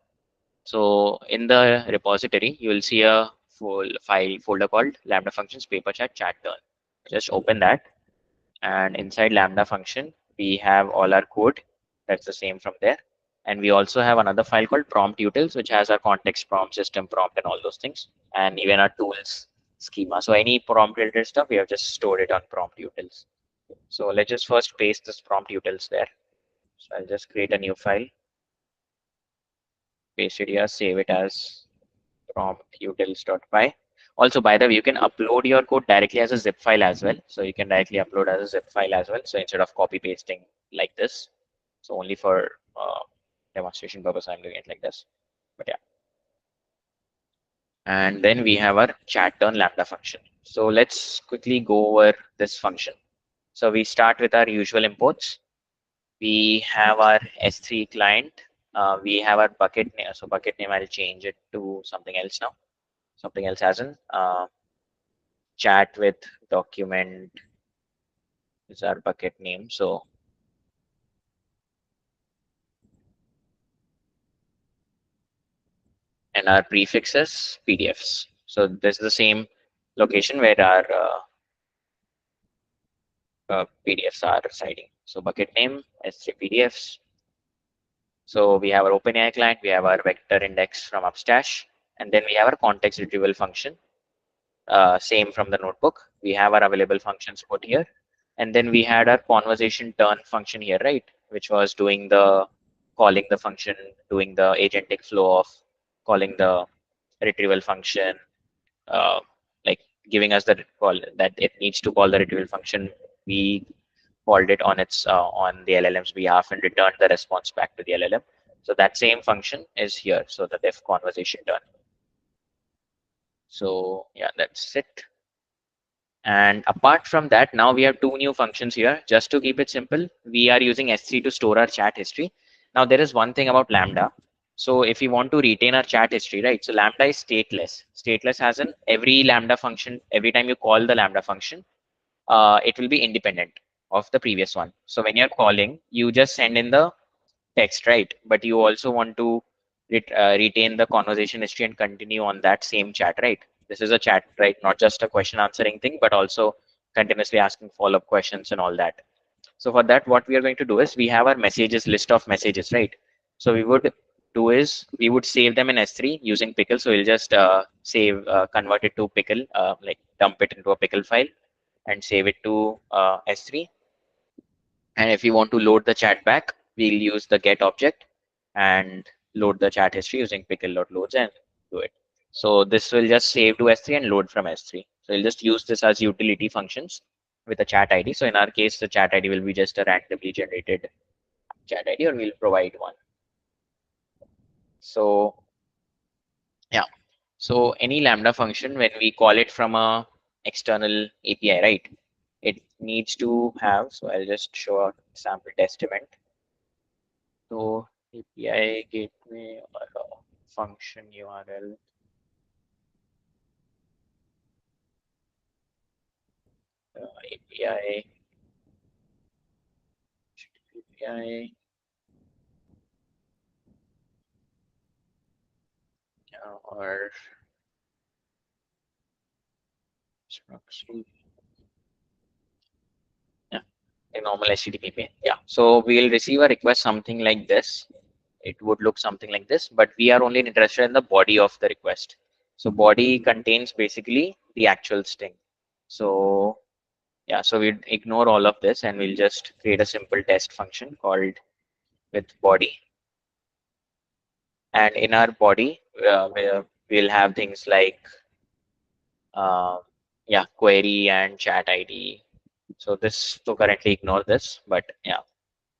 So in the repository, you will see a full file folder called Lambda functions paper chat turn. Just open that, and inside Lambda function, we have all our code. That's the same from there. And we also have another file called prompt utils, which has our context prompt, system prompt, and all those things, and even our tools schema. So any prompt related stuff, we have just stored it on prompt utils. So let's just first paste this prompt utils there. So I'll just create a new file, paste it here, save it as prompt utils.py. Also, by the way, you can upload your code directly as a zip file as well. So you can directly upload as a zip file as well. So instead of copy pasting like this, so only for demonstration purpose, I'm doing it like this. But yeah. And then we have our chat turn Lambda function. So let's quickly go over this function. So we start with our usual imports. We have our S3 client. We have our bucket name. So bucket name, I'll change it to something else now. Something else as in chat with document is our bucket name. So and our prefixes PDFs. So this is the same location where our PDFs are residing. So bucket name S3 PDFs. So we have our OpenAI client, we have our vector index from Upstash, and then we have our context retrieval function. Same from the notebook. We have our available functions put here. And then we had our conversation turn function here, right? Which was doing the calling the function, doing the agentic flow of calling the retrieval function, uh, like giving us the call that it needs to call the retrieval function. We called it on its on the LLM's behalf and returned the response back to the LLM. So that same function is here. So the def conversation turn. So yeah, that's it. And apart from that, now we have two new functions here. Just to keep it simple, we are using S3 to store our chat history. Now there is one thing about Lambda. So if we want to retain our chat history, right? So Lambda is stateless. Stateless has an every Lambda function, every time you call the Lambda function, it will be independent of the previous one. So when you're calling, you just send in the text, right? But you also want to retain the conversation history and continue on that same chat, right? This is a chat, right? Not just a question answering thing, but also continuously asking follow-up questions and all that. So for that, what we are going to do is we have our messages, list of messages, right? So we would do is we would save them in S3 using pickle. So we'll just convert it to pickle, like dump it into a pickle file and save it to S3. And if you want to load the chat back, we'll use the get object and load the chat history using pickle.loads and do it. So this will just save to S3 and load from S3. So we'll just use this as utility functions with a chat ID. So in our case, the chat ID will be just a randomly generated chat ID, or we'll provide one. So yeah, so any Lambda function, when we call it from a external API, right, it needs to have, so I'll just show a sample test event. So API gateway or function URL. API API or proxy. Yeah, a normal HTTP. Yeah, so we'll receive a request something like this. It would look something like this, but we are only interested in the body of the request. So body contains basically the actual string. So yeah, so we ignore all of this and we'll just create a simple test function called with body. And in our body, we'll have things like yeah, query and chat ID. So this, so currently ignore this, but yeah.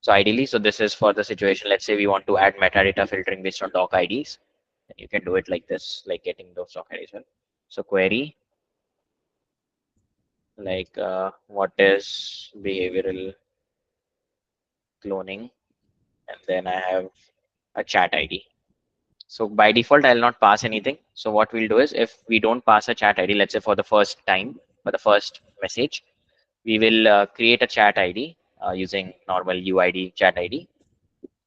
So ideally, so this is for the situation. Let's say we want to add metadata filtering based on doc IDs. You can do it like this, like getting those doc IDs. Well. So query like what is behavioral cloning, and then I have a chat ID. So by default, I'll not pass anything. So what we'll do is if we don't pass a chat ID, let's say for the first time, for the first message, we will create a chat ID using normal UID chat ID.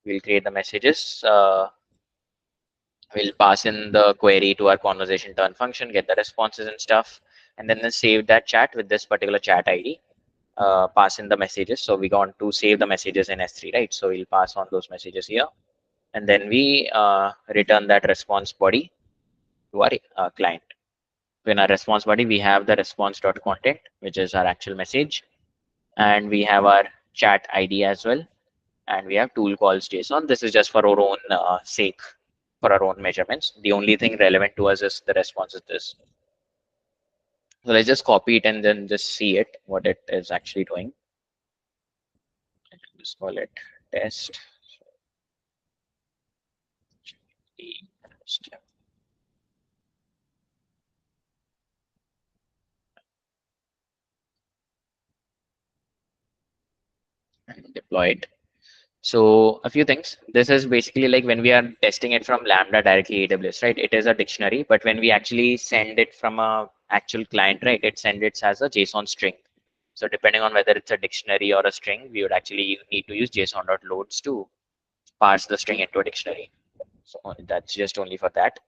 We'll create the messages. We'll pass in the query to our conversation turn function, get the responses and stuff, and then save that chat with this particular chat ID. Pass in the messages. So we want to save the messages in S3, right? So we'll pass on those messages here, and then we return that response body to our client. In our response body, we have the response.content, which is our actual message, and we have our chat ID as well, and we have tool calls JSON. This is just for our own sake, for our own measurements. The only thing relevant to us is the response is this. So let's just copy it and then just see it, what it is actually doing. Just call it test. And deploy it. So a few things. This is basically like when we are testing it from Lambda directly AWS, right? It is a dictionary, but when we actually send it from a actual client, right, it sends it as a JSON string. So depending on whether it's a dictionary or a string, we would actually need to use JSON.loads to parse the string into a dictionary. So that's just only for that.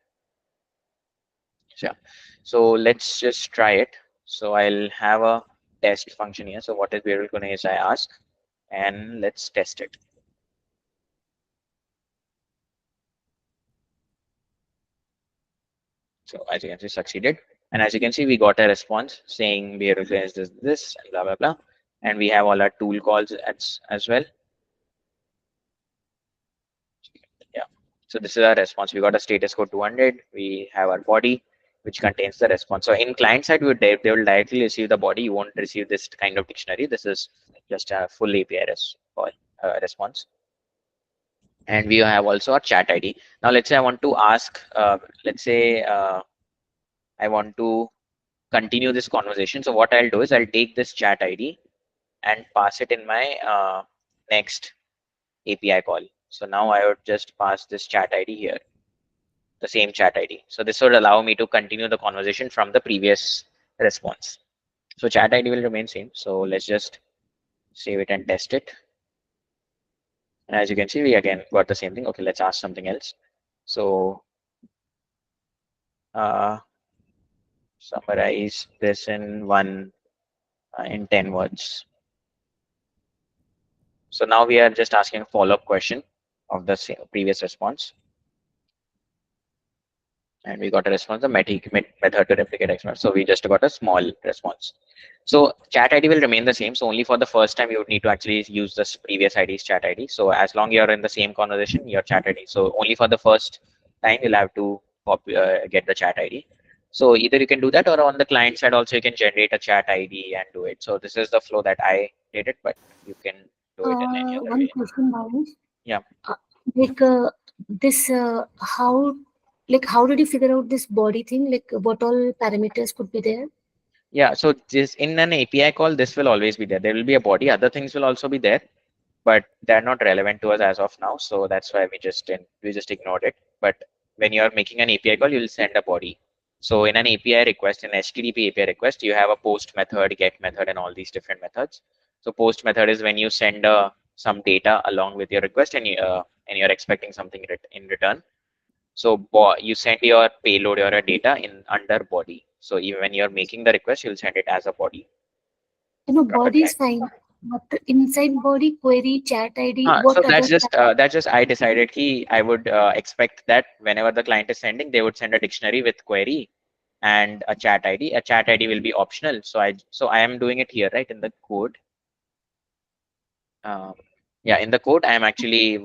So, yeah. So let's just try it. So I'll have a test function here. So what is behavioral cloning is I ask, and let's test it. So as you can see, succeeded. And as you can see, we got a response saying behavioral cloning is this, and blah, blah, blah. And we have all our tool calls as well. Yeah. So this is our response. We got a status code 200. We have our body, which contains the response. So in client side, they will directly receive the body. You won't receive this kind of dictionary. This is just a full API response. And we have also our chat ID. Now let's say I want to ask, let's say I want to continue this conversation. So what I'll do is I'll take this chat ID and pass it in my next API call. So now I would just pass this chat ID here, the same chat ID. So this would allow me to continue the conversation from the previous response. So chat ID will remain same. So let's just save it and test it. And as you can see, we again got the same thing. Okay, let's ask something else. So summarize this in 10 words. So now we are just asking a follow-up question of the previous response. And we got a response, the method to replicate expert. So we just got a small response. So chat ID will remain the same. So only for the first time, you would need to actually use this previous ID's chat ID. So as long you're in the same conversation, your chat ID. So only for the first time, you'll have to get the chat ID. So either you can do that, or on the client side also, you can generate a chat ID and do it. So this is the flow that I did it, but you can do it in any other One way. question, Bhavesh. Yeah. Like this, how did you figure out this body thing? Like what all parameters could be there? Yeah, so this in an API call, this will always be there. There will be a body. Other things will also be there, but they're not relevant to us as of now. So that's why we just ignored it. But when you're making an API call, you'll send a body. So in an API request, an HTTP API request, you have a post method, get method, and all these different methods. So post method is when you send some data along with your request, and you're expecting something in return. So you send your payload or your data in under body. So even when you're making the request, you'll send it as a body. Body is fine. But inside body, query, chat ID, So what other? that's just I decided I would expect that whenever the client is sending, they would send a dictionary with query and a chat ID. A chat ID will be optional. So I am doing it here, right, in the code. Yeah, in the code, I am actually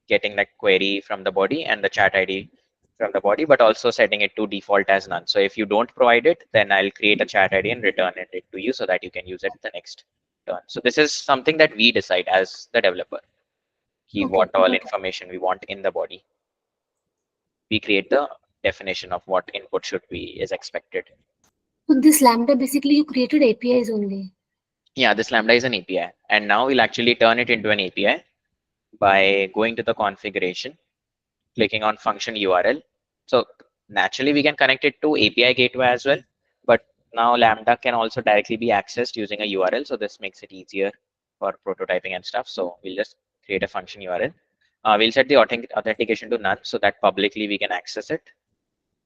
getting that query from the body and the chat ID from the body, but also setting it to default as none. So if you don't provide it, then I'll create a chat ID and return it to you so that you can use it the next turn. So this is something that we decide as the developer. What all information we want in the body. We create the definition of what input should be is expected. So this Lambda, basically you created APIs only. Yeah, this Lambda is an API, and now we'll actually turn it into an API by going to the configuration, clicking on function URL. So naturally we can connect it to API gateway as well, but now Lambda can also directly be accessed using a URL. So this makes it easier for prototyping and stuff. So we'll just create a function URL. We'll set the authentication to none so that publicly we can access it.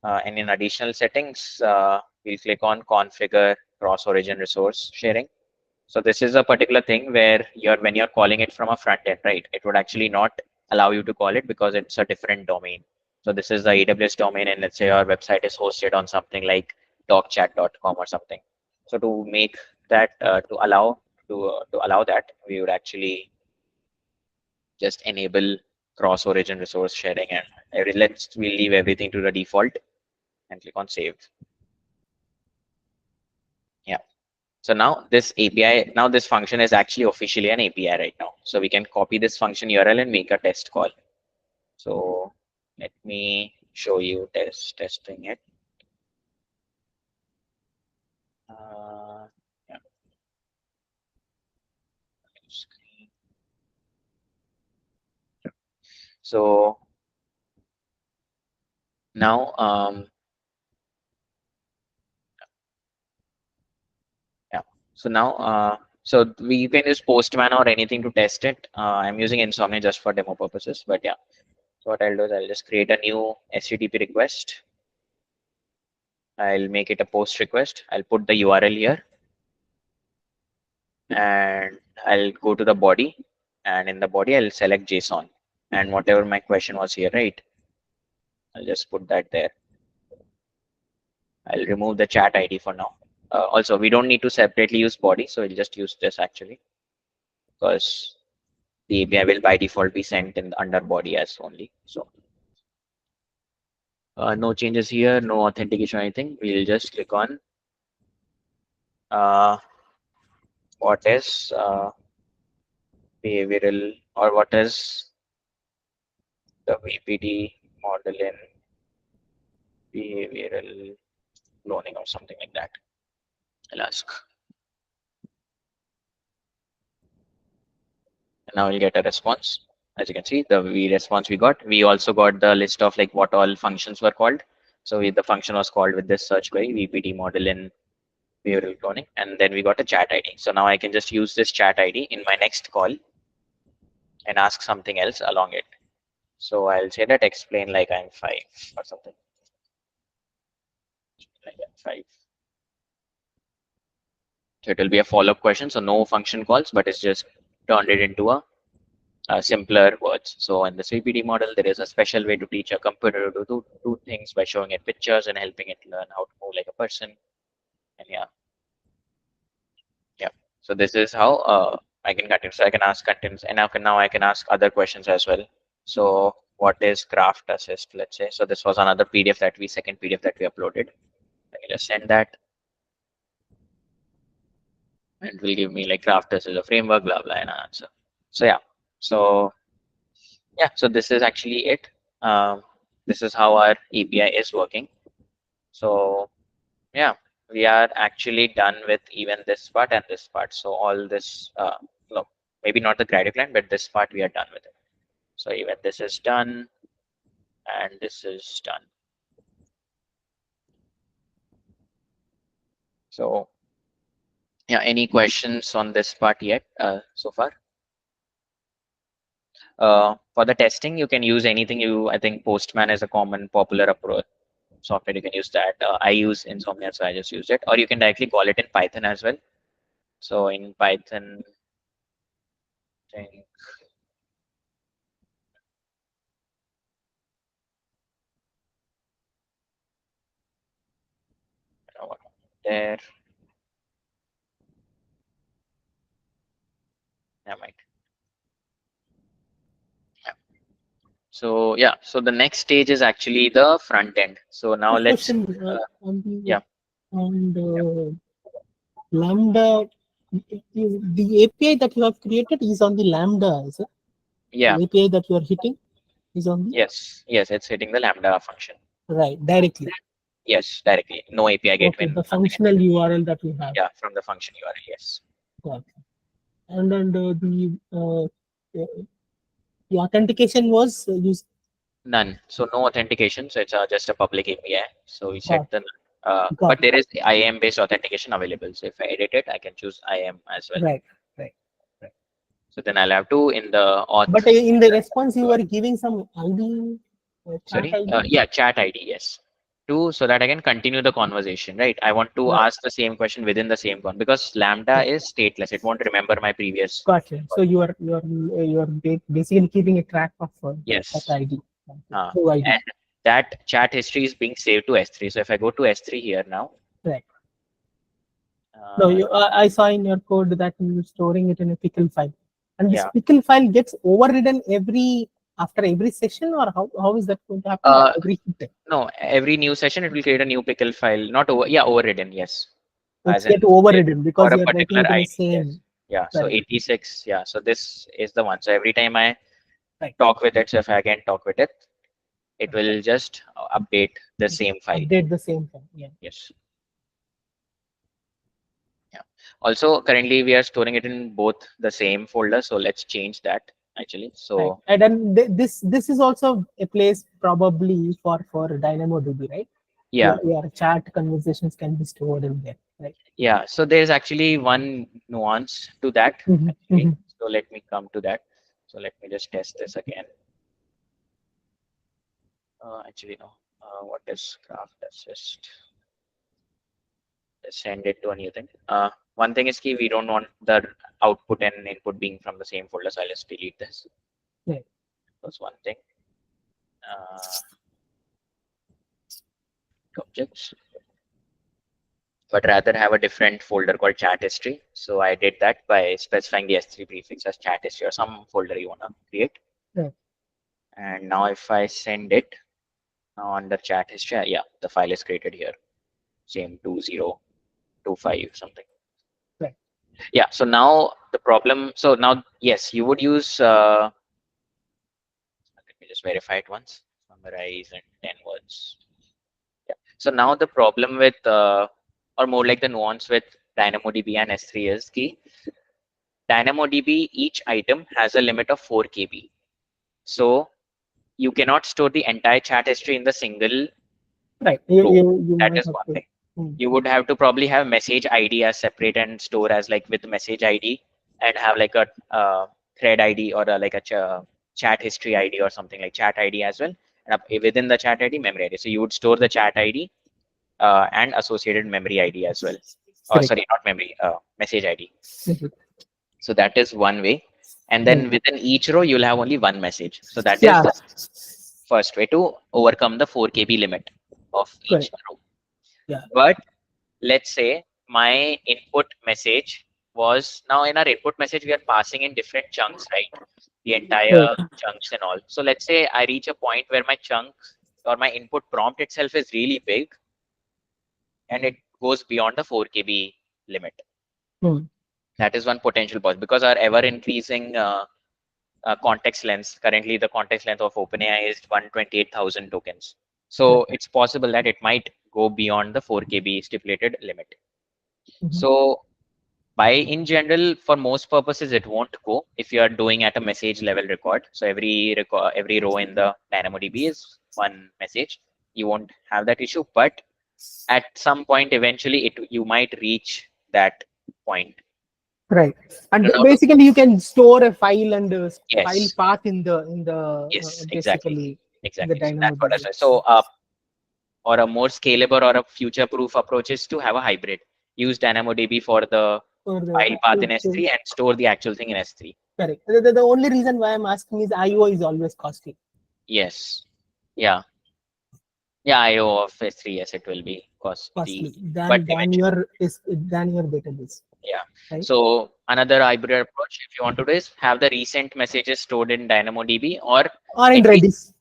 And in additional settings, we'll click on configure cross origin resource sharing. So this is a particular thing where when you're calling it from a front end, right? It would actually not allow you to call it because it's a different domain. So this is the AWS domain, and let's say your website is hosted on something like talkchat.com or something. So to make that to allow that, we would actually just enable cross origin resource sharing, and we'll leave everything to the default and click on save. Yeah. So now this API, now this function is actually officially an API right now. So we can copy this function URL and make a test call. So let me show you testing it. Yeah. So now, yeah. So now, so we can use Postman or anything to test it. I'm using Insomnia just for demo purposes, but yeah. So what I'll do is I'll just create a new HTTP request. I'll make it a post request. I'll put the URL here, and I'll go to the body, and in the body I'll select JSON, and whatever my question was here, right? I'll just put that there. I'll remove the chat ID for now. Also, we don't need to separately use body, so we'll just use this actually, because the API will by default be sent in under body as only. So no changes here, no authentication or anything. We'll just click on what is behavioral, or what is the VPD model in behavioral cloning or something like that. I'll ask. And now we'll get a response. As you can see, the response we got. We also got the list of like what all functions were called. So the function was called with this search query, VPD model in behavioral cloning, and then we got a chat ID. So now I can just use this chat ID in my next call and ask something else along it. So I'll say that explain like I'm 5 or something. Like I'm 5. So it will be a follow-up question. So no function calls, but it's just turned it into a simpler words. So in the CPD model, there is a special way to teach a computer to do things by showing it pictures and helping it learn how to move like a person. And yeah. So this is how I can continue. So I can ask contents, and now I can ask other questions as well. So what is craft assist? Let's say. So this was another PDF second PDF that we uploaded. I can just send that, and it will give me like craft assist, a framework, blah blah, and an answer. So yeah. So yeah. So this is actually it. This is how our API is working. So yeah, we are actually done with even this part and this part. So all this, no, maybe not the gradient line, but this part we are done with it. So even this is done, and this is done. So yeah, any questions on this part yet so far? For the testing, you can use anything I think Postman is a common popular approach software. You can use that. I use Insomnia, so I just used it. Or you can directly call it in Python as well. So in Python, I think there. I might. Yeah. So yeah, so the next stage is actually the front end. So now let's on the yeah. on the Lambda, the API that you have created is on the Lambda, is it? Yeah. The API that you are hitting is on the Yes, it's hitting the Lambda function. right directly. Yes, directly. No API gateway. Okay, the nothing. functional URL that we have. Yeah, from the function URL. Yes. Got it. And then the authentication was used. None. So no authentication. So it's just a public API. So we set Got the. got But there is IAM based authentication available. So if I edit it, I can choose IAM as well. right. So then I'll have to in the auth. But in the response, you were giving some ID, chat Sorry. ID. Yeah, chat ID. Yes. So that I can continue the conversation, right? I want to Right. ask the same question within the same con because Lambda is stateless. It won't remember my previous. Gotcha. So you are basically keeping a track of Yes. that ID. Uh, Through ID. and that chat history is being saved to S3. So if I go to S3 here now. Right. No, I saw in your code that you're storing it in a pickle file, and this pickle file gets overridden after every session, or how is that going to happen? Or every hit? No, every new session it will create a new pickle file. Not over, yeah, overridden. Yes. It's get overridden because for a you're writing particular it in the ID. same. Yes. Yeah. So Right. 86. Yeah. So this is the one. So every time I Right. talk with it, so if I again talk with it, it will just update the same file. Update the same file. Yeah. Yes. Yeah. Also, currently we are storing it in both the same folder. So let's change that actually. So right. And then this is also a place probably for DynamoDB, right? yeah. Your chat conversations can be stored in there, right? Yeah. So there's actually one nuance to that. Actually. So let me come to that. So let me just test this again. Actually, no. What is graph? That's just send it to a new thing. One thing is key. We don't want the output and input being from the same folder. So I'll just delete this. Right. That's one thing. Objects. But rather have a different folder called chat history. So I did that by specifying the S3 prefix as chat history or some folder you want to create. Right. And now if I send it on the chat history, yeah, the file is created here. Same 2025 something. Right. Yeah. So now the problem. So now, yes, you would use. Let me just verify it once. Summarize in 10 words. Yeah. So now the problem with, or more like the nuance with DynamoDB and S3 is key. DynamoDB, each item has a limit of 4 KB. So you cannot store the entire chat history in the single. Right. That is one thing. You would have to probably have message ID as separate and store as like with message ID and have like a thread ID or like a chat history ID or something like chat ID as well. And within the chat ID, memory ID. So you would store the chat ID and associated memory ID as well. Oh, sorry, not memory, message ID. So that is one way. And then within each row, you'll have only one message. So that is the first way to overcome the 4 KB limit of each row. Yeah. But let's say my input message was, now in our input message, we are passing in different chunks, right? The entire chunks and all. So let's say I reach a point where my chunks or my input prompt itself is really big and it goes beyond the 4 KB limit. That is one potential pause because our ever increasing context length, currently the context length of OpenAI is 128,000 tokens. So it's possible that it might go beyond the 4 KB stipulated limit. So in general, for most purposes, it won't go if you are doing at a message level record. So every row in the DynamoDB is one message. You won't have that issue, but at some point, eventually, you might reach that point. Right. And basically, you can store a file and file path in the yes, basically exactly. The so that's what I said. So or a more scalable or a future-proof approach is to have a hybrid. Use DynamoDB for the file path in S3 and store the actual thing in S3. Correct. The only reason why I'm asking is IO is always costly. Yes. Yeah. Yeah, IO of S3, yes, it will be costly. Than your database. Yeah. Right? So another hybrid approach, if you want to do, is have the recent messages stored in DynamoDB or in Redis.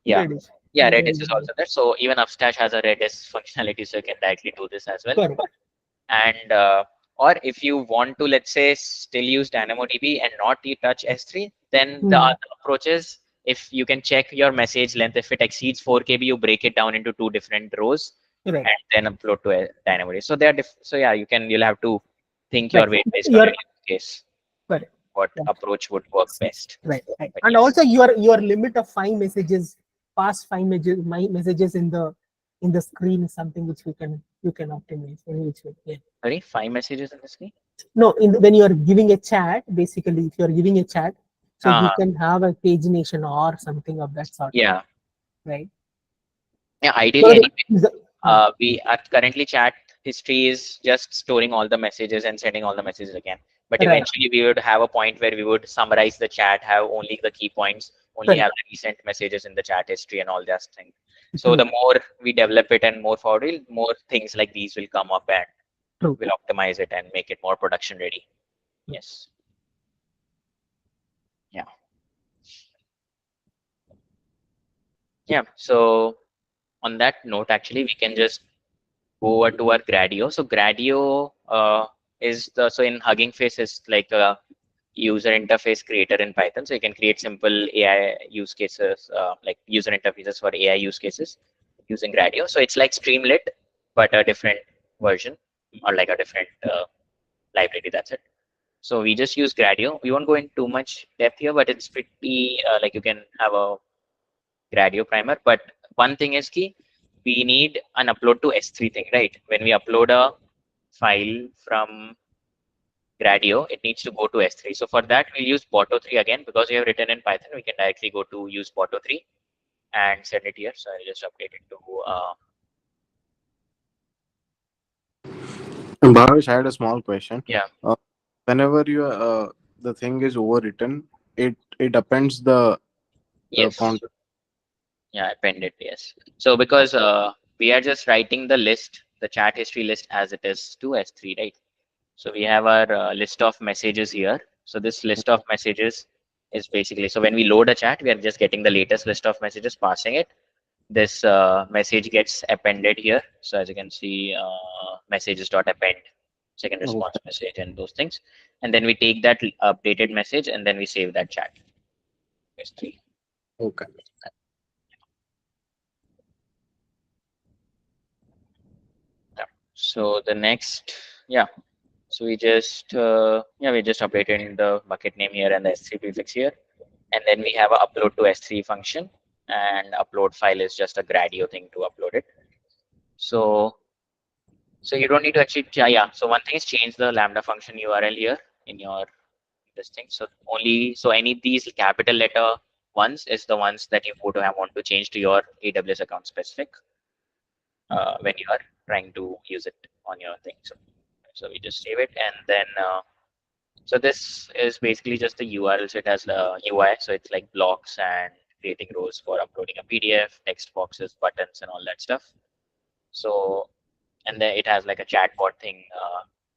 Yeah. Redis. Yeah, Redis is also there. So even Upstash has a Redis functionality, so you can directly do this as well. Correct. And or if you want to, let's say, still use DynamoDB and not touch S3, then the other approach is if you can check your message length, if it exceeds 4 KB, you break it down into 2 different rows Right. and then upload to a Dynamo. So they are so yeah, you'll have to think Right. your way based on Your your use case, Correct. what Yeah. approach would work best. Right. Right. But And yes. also your limit of 5 messages, past 5 messages in the screen is something which you can optimize in which way. Yeah. Sorry, 5 messages in the screen? No, when you are giving a chat, basically, if you are giving a chat, so you can have a pagination or something of that sort. Yeah. Right. Yeah, So ideally anyway. yeah. We are currently chat history is just storing all the messages and sending all the messages again. But Right. eventually we would have a point where we would summarize the chat, have only the key points, only Right. have the recent messages in the chat history and all that thing. So True. the more we develop it and more forward, more things like these will come up and True. we'll optimize it and make it more production ready. Yes. Yeah. Yeah. So on that note, actually, we can just go over to our Gradio. So Gradio is so in Hugging Face is like a user interface creator in Python. So you can create simple AI use cases, like user interfaces for AI use cases using Gradio. So it's like Streamlit, but a different version or like a different library. That's it. So we just use Gradio. We won't go into too much depth here, but it's pretty like you can have a Gradio primer. But one thing is key, we need an upload to S3 thing, right? When we upload a file from Gradio, it needs to go to S3. So for that, we'll use Boto3 again because we have written in Python. We can directly go to use Boto3 and send it here. So I'll just update it to. Bhavesh, I had a small question. Yeah. Whenever the thing is overwritten, it appends the Yes. content. Yeah, appended. Yes. So because we are just writing the list, the chat history list as it is to S3, right? So we have our list of messages here. So this list of messages is basically, so when we load a chat, we are just getting the latest list of messages, passing it. This message gets appended here. So as you can see, messages.append, second response message and those things. And then we take that updated message and then we save that chat. S3. Okay. Yeah. So the next, yeah. So we just, we just updated the bucket name here and the S3 prefix here. And then we have a upload to S3 function, and upload file is just a Gradio thing to upload it. So you don't need to actually, yeah. So one thing is change the Lambda function URL here in your this thing. So any of these capital letter ones is the ones that you would want to change to your AWS account specific when you are trying to use it on your thing. So we just save it, and then so this is basically just the URL. So it has the UI. So it's like blocks and creating rows for uploading a PDF, text boxes, buttons, and all that stuff. So, and then it has like a chatbot thing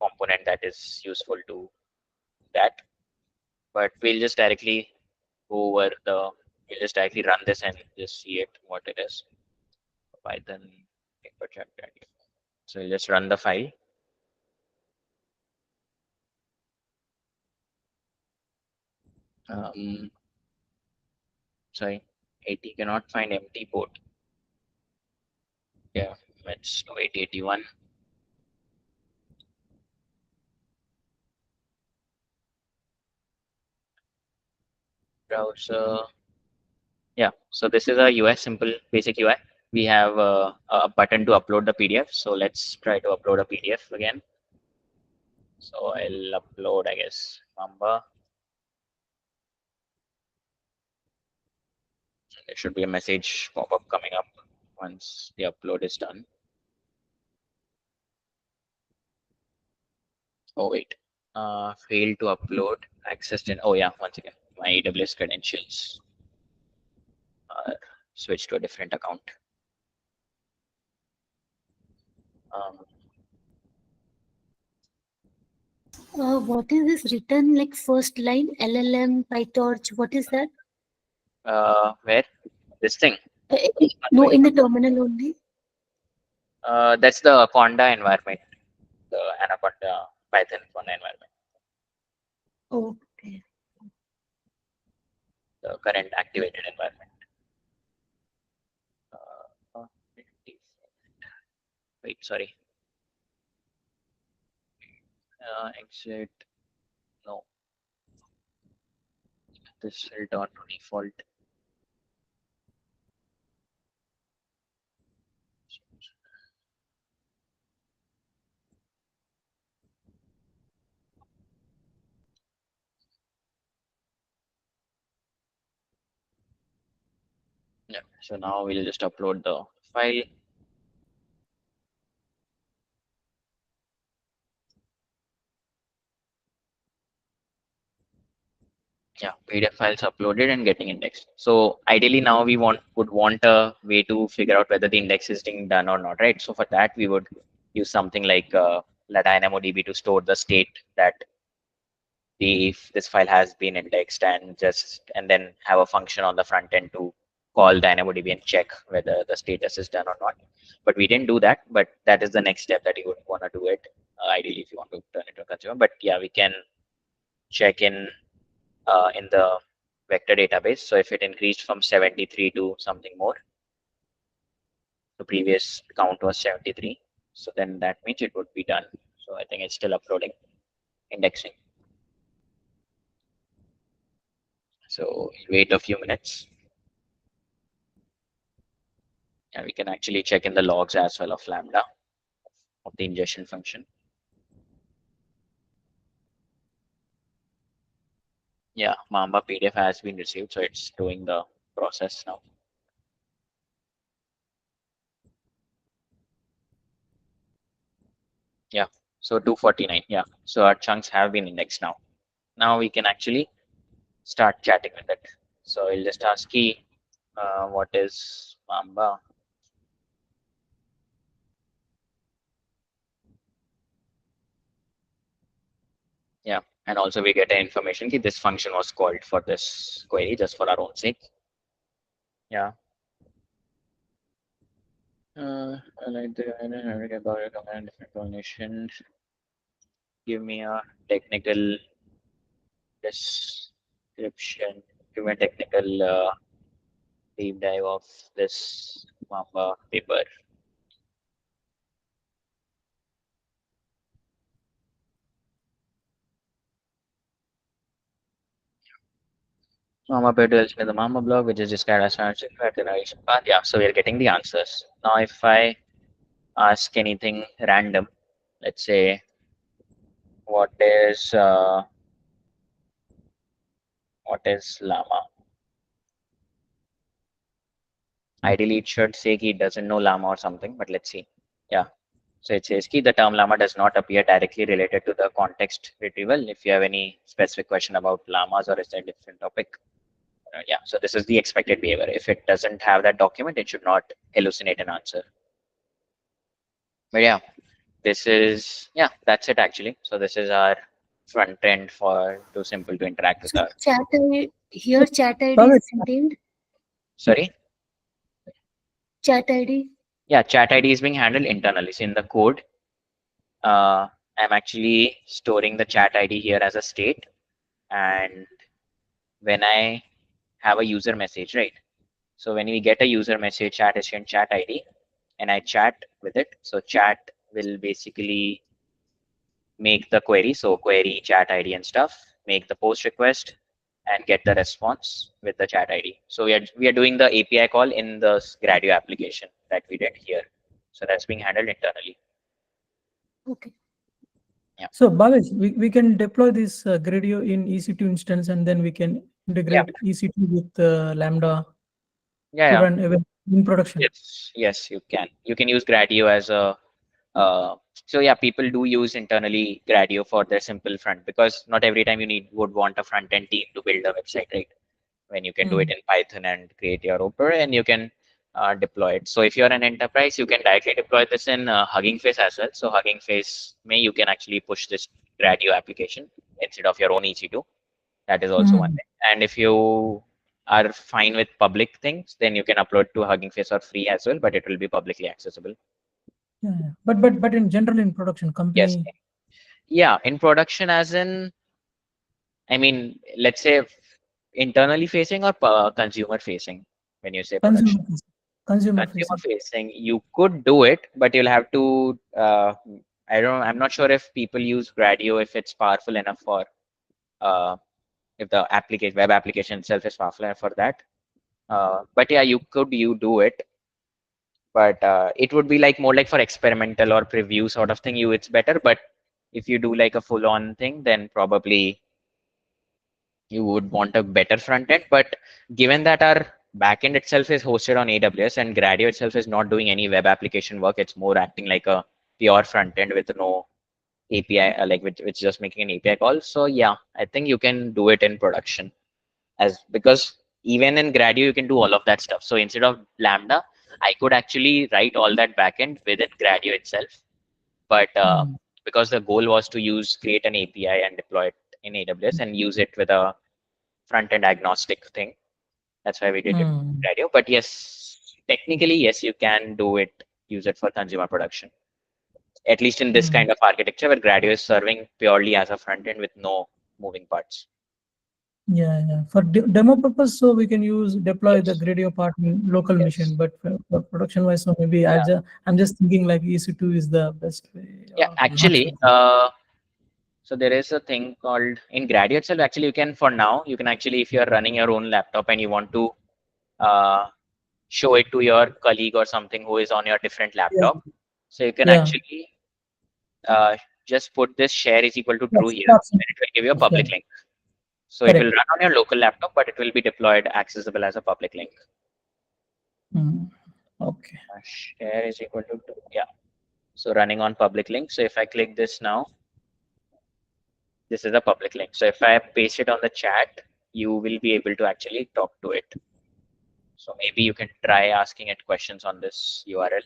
component that is useful to that. But we'll just directly go over we'll just directly run this and just see it, what it is. Python input chat. So we'll just run the file. Sorry, 80 cannot find empty port. Yeah, let's do 8081. Browser. Yeah, so this is a UI, simple basic UI. We have a button to upload the PDF. So let's try to upload a PDF again. So I'll upload, I guess, Mamba. There should be a message pop-up coming up once the upload is done. Oh wait, failed to upload. Accessed in. Oh yeah, once again, my AWS credentials are switched to a different account. What is this written like first line LLM PyTorch? What is that? Where this thing? No, in the terminal only. That's the Conda environment, the Anaconda Python Conda environment. Okay. the current activated environment. Wait, sorry. Exit. No. This will turn to default. Yeah. So now we'll just upload the file. Yeah, PDF files uploaded and getting indexed. So ideally now we would want a way to figure out whether the index is being done or not, right? So for that we would use something like DynamoDB to store the state that if this file has been indexed, and then have a function on the front end to call DynamoDB and check whether the status is done or not. But we didn't do that, but that is the next step that you would want to do it, ideally if you want to turn it to a consumer. But yeah, we can check in the vector database. So if it increased from 73 to something more, the previous count was 73. So then that means it would be done. So I think it's still uploading, indexing. So wait a few minutes. And we can actually check in the logs as well of Lambda of the ingestion function. Yeah, Mamba PDF has been received, so it's doing the process now. Yeah, so 249. Yeah, so our chunks have been indexed now. Now we can actually start chatting with it. So I'll just ask key, what is Mamba? Yeah, and also we get an information that this function was called for this query just for our own sake. Yeah. I like the about your command different combination. Give me a technical description. Give me a technical deep dive of this Mamba paper. Mamba paper tells me the Mamba blog, which is described as generation path. Yeah, so we're getting the answers. Now, if I ask anything random, let's say, what is llama? Ideally, it should say he doesn't know llama or something, but let's see. Yeah. So it says the term llama does not appear directly related to the context retrieval. If you have any specific question about llamas or is there a different topic, yeah. So this is the expected behavior. If it doesn't have that document, it should not hallucinate an answer. But yeah, this is, yeah, that's it actually. So this is our front end for too simple to interact with So our. chat ID is maintained. Sorry. Chat ID. Yeah, chat ID is being handled internally. So in the code, I'm actually storing the chat ID here as a state, and when I have a user message, right? So when we get a user message, chat is in chat ID, and I chat with it. So chat will basically make the query. So query, chat ID and stuff, make the post request and get the response with the chat ID. So we are doing the API call in the Gradio application that we did here. So that's being handled internally. Okay. Yeah. So Bhavesh, we can deploy this Gradio in EC2 instance, and then we can integrate EC2 with Lambda to run even in production. Yes, you can. You can use Gradio as a so yeah, people do use internally Gradio for their simple front, because not every time you would want a front end team to build a website, right? When you can do it in Python and create your Opera, and you can deploy it. So if you're an enterprise, you can directly deploy this in Hugging Face as well. So Hugging Face, you can actually push this Gradio application instead of your own EC2. That is also one thing. And if you are fine with public things, then you can upload to Hugging Face for free as well, but it will be publicly accessible. Yeah. But in general, in production, company. Yes. Yeah, in production, as in, I mean, let's say internally facing or consumer facing when you say Consumer production? facing. Consumer Consumer facing. facing, you could do it, but you'll have to. I'm not sure if people use Gradio if it's powerful enough for if the application web application itself is powerful enough for that. But yeah, you do it, but it would be like more like for experimental or preview sort of thing. It's better, but if you do like a full on thing, then probably you would want a better front end. But given that our backend itself is hosted on AWS and Gradio itself is not doing any web application work, it's more acting like a pure front end with no API, like which just making an API call. So yeah, I think you can do it in production because even in Gradio you can do all of that stuff. So instead of Lambda, I could actually write all that backend within Gradio itself. But because the goal was to create an API and deploy it in AWS and use it with a front-end agnostic thing. That's why we did it Gradio. But yes, technically, yes, you can do it, use it for consumer production. At least in this kind of architecture where Gradio is serving purely as a front end with no moving parts. Yeah. For demo purpose, so we can deploy the Gradio part in local machine, but for production wise, so maybe I'm just thinking like EC2 is the best way. Yeah, actually, so there is a thing called in Gradio itself. Actually, for now, you can actually, if you're running your own laptop and you want to show it to your colleague or something who is on your different laptop, so you can actually just put this share is equal to true here, and it will give you a public link. So it will run on your local laptop, but it will be deployed accessible as a public link. Okay. Share is equal to 2. Yeah. So running on public link. So if I click this now, this is a public link. So if I paste it on the chat, you will be able to actually talk to it. So maybe you can try asking it questions on this URL.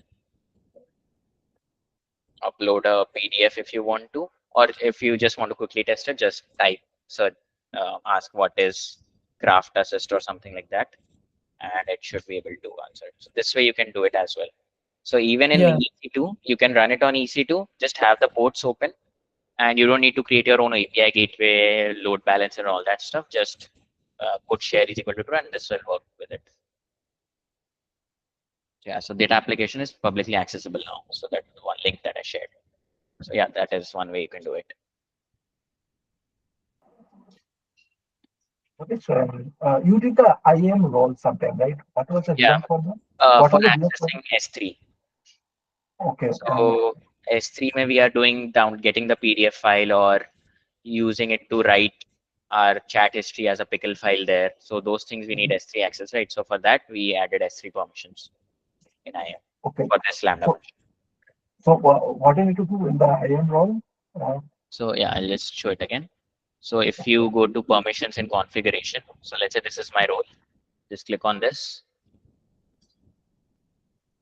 Upload a PDF if you want to, or if you just want to quickly test it, just type search, ask what is craft assist or something like that, and it should be able to answer it. So this way you can do it as well. So even in EC2, you can run it on EC2, just have the ports open, and you don't need to create your own API gateway, load balancer, and all that stuff. Just put share is equal to true, and this will work with it. Yeah, so data application is publicly accessible now. So that's one link that I shared. So yeah, that is one way you can do it. Okay, so you did the IAM role sometime, right? What was the reason for that? For accessing S3. Okay. So S3 maybe we are getting the PDF file or using it to write our chat history as a pickle file there. So those things we need S3 access, right? So for that we added S3 permissions in IAM for this Lambda. So what do you need to do in the IAM role? So yeah, I'll just show it again. So if you go to permissions and configuration, so let's say this is my role. Just click on this.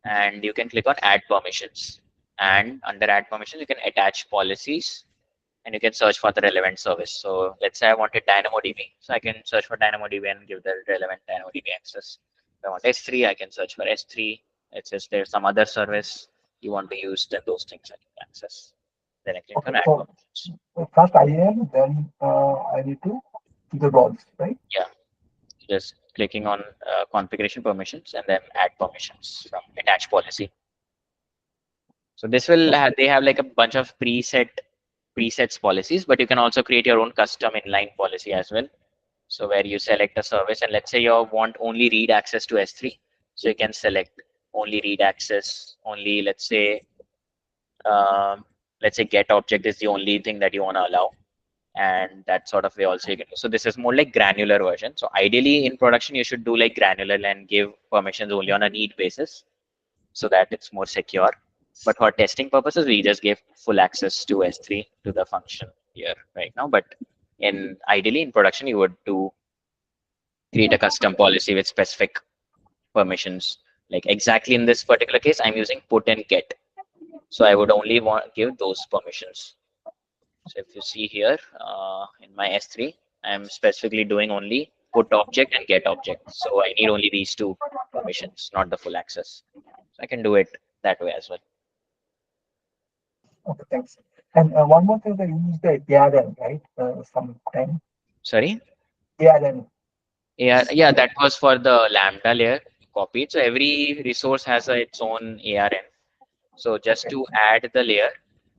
And you can click on add permissions. And under add permissions, you can attach policies and you can search for the relevant service. So let's say I wanted DynamoDB. So I can search for DynamoDB and give the relevant DynamoDB access. If I want S3, I can search for S3. It says there's some other service you want to use, then those things I can access. Then I click on add permissions. First IAM, then I need to do the roles, right? Yeah. Just clicking on configuration permissions and then add permissions from attach policy. So this will they have like a bunch of presets policies, but you can also create your own custom inline policy as well. So where you select a service and let's say you want only read access to S3. So you can select only read access, only let's say get object is the only thing that you want to allow. And that sort of way also you can do. So this is more like granular version. So ideally in production, you should do like granular and give permissions only on a need basis so that it's more secure. But for testing purposes, we just give full access to S3 to the function here right now. But ideally in production, you would create a custom policy with specific permissions. Like exactly in this particular case, I'm using put and get. So I would only give those permissions. So if you see here in my S3, I'm specifically doing only put object and get object. So I need only these two permissions, not the full access. So I can do it that way as well. Okay, thanks. And one more thing, that you use the ARN, right? Sometime. Sorry? ARN. Yeah, that was for the Lambda layer copied. So every resource has its own ARN. So just to add the layer,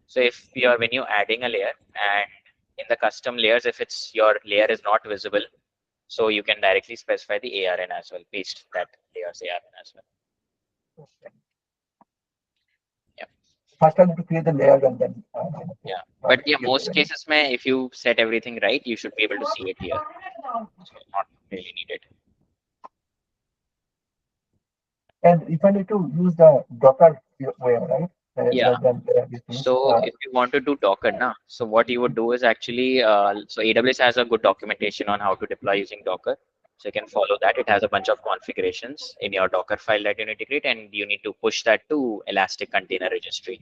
so if you're when you're adding a layer and in the custom layers, if it's your layer is not visible, so you can directly specify the ARN as well, paste that layer's ARN as well. Yeah. First I need to create the layer and then. Yeah, but yeah, most cases, if you set everything right, you should be able to see it here. So not really needed. And if I need to use the Docker way, right? Yeah. These things, So if you want to do Docker now, so what you would do is actually, so AWS has a good documentation on how to deploy using Docker. So you can follow that. It has a bunch of configurations in your Docker file that you need to create, and you need to push that to Elastic Container Registry.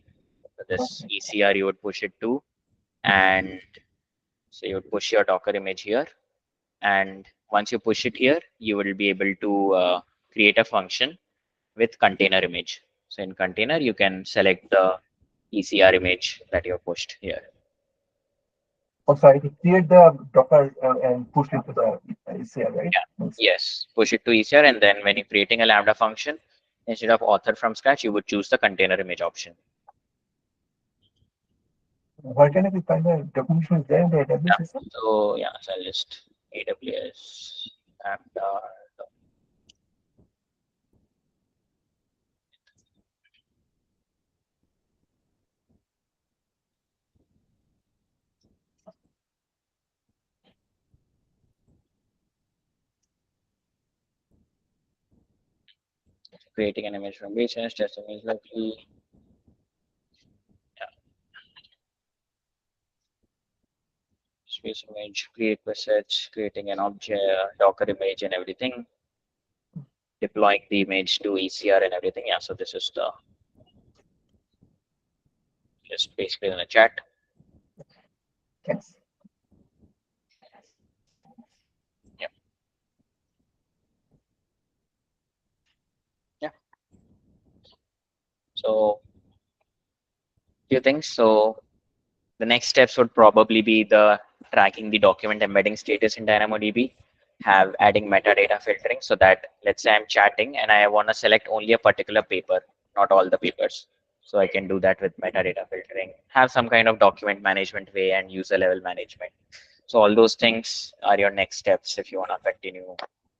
So this ECR you would push it to, and so you would push your Docker image here. And once you push it here, you will be able to create a function with container image. So in container, you can select the ECR image that you have pushed here. also, I can create the Docker and push it to the ECR, right? Yeah. Yes, push it to ECR, and then when you're creating a Lambda function, instead of author from scratch, you would choose the container image option. Where can I find the documentation there in the AWS system? So yeah, so I'll just AWS Lambda. Creating an image from basis, test image locally. Yeah. Space image, create presets, creating an object, Docker image and everything. Deploying the image to ECR and everything. Yeah, so this is the just basically in the chat. Yes. Yeah. Yeah. So few things. So the next steps would probably be the tracking the document embedding status in DynamoDB, have adding metadata filtering so that let's say I'm chatting and I want to select only a particular paper, not all the papers. So I can do that with metadata filtering, have some kind of document management way and user level management. So all those things are your next steps if you want to continue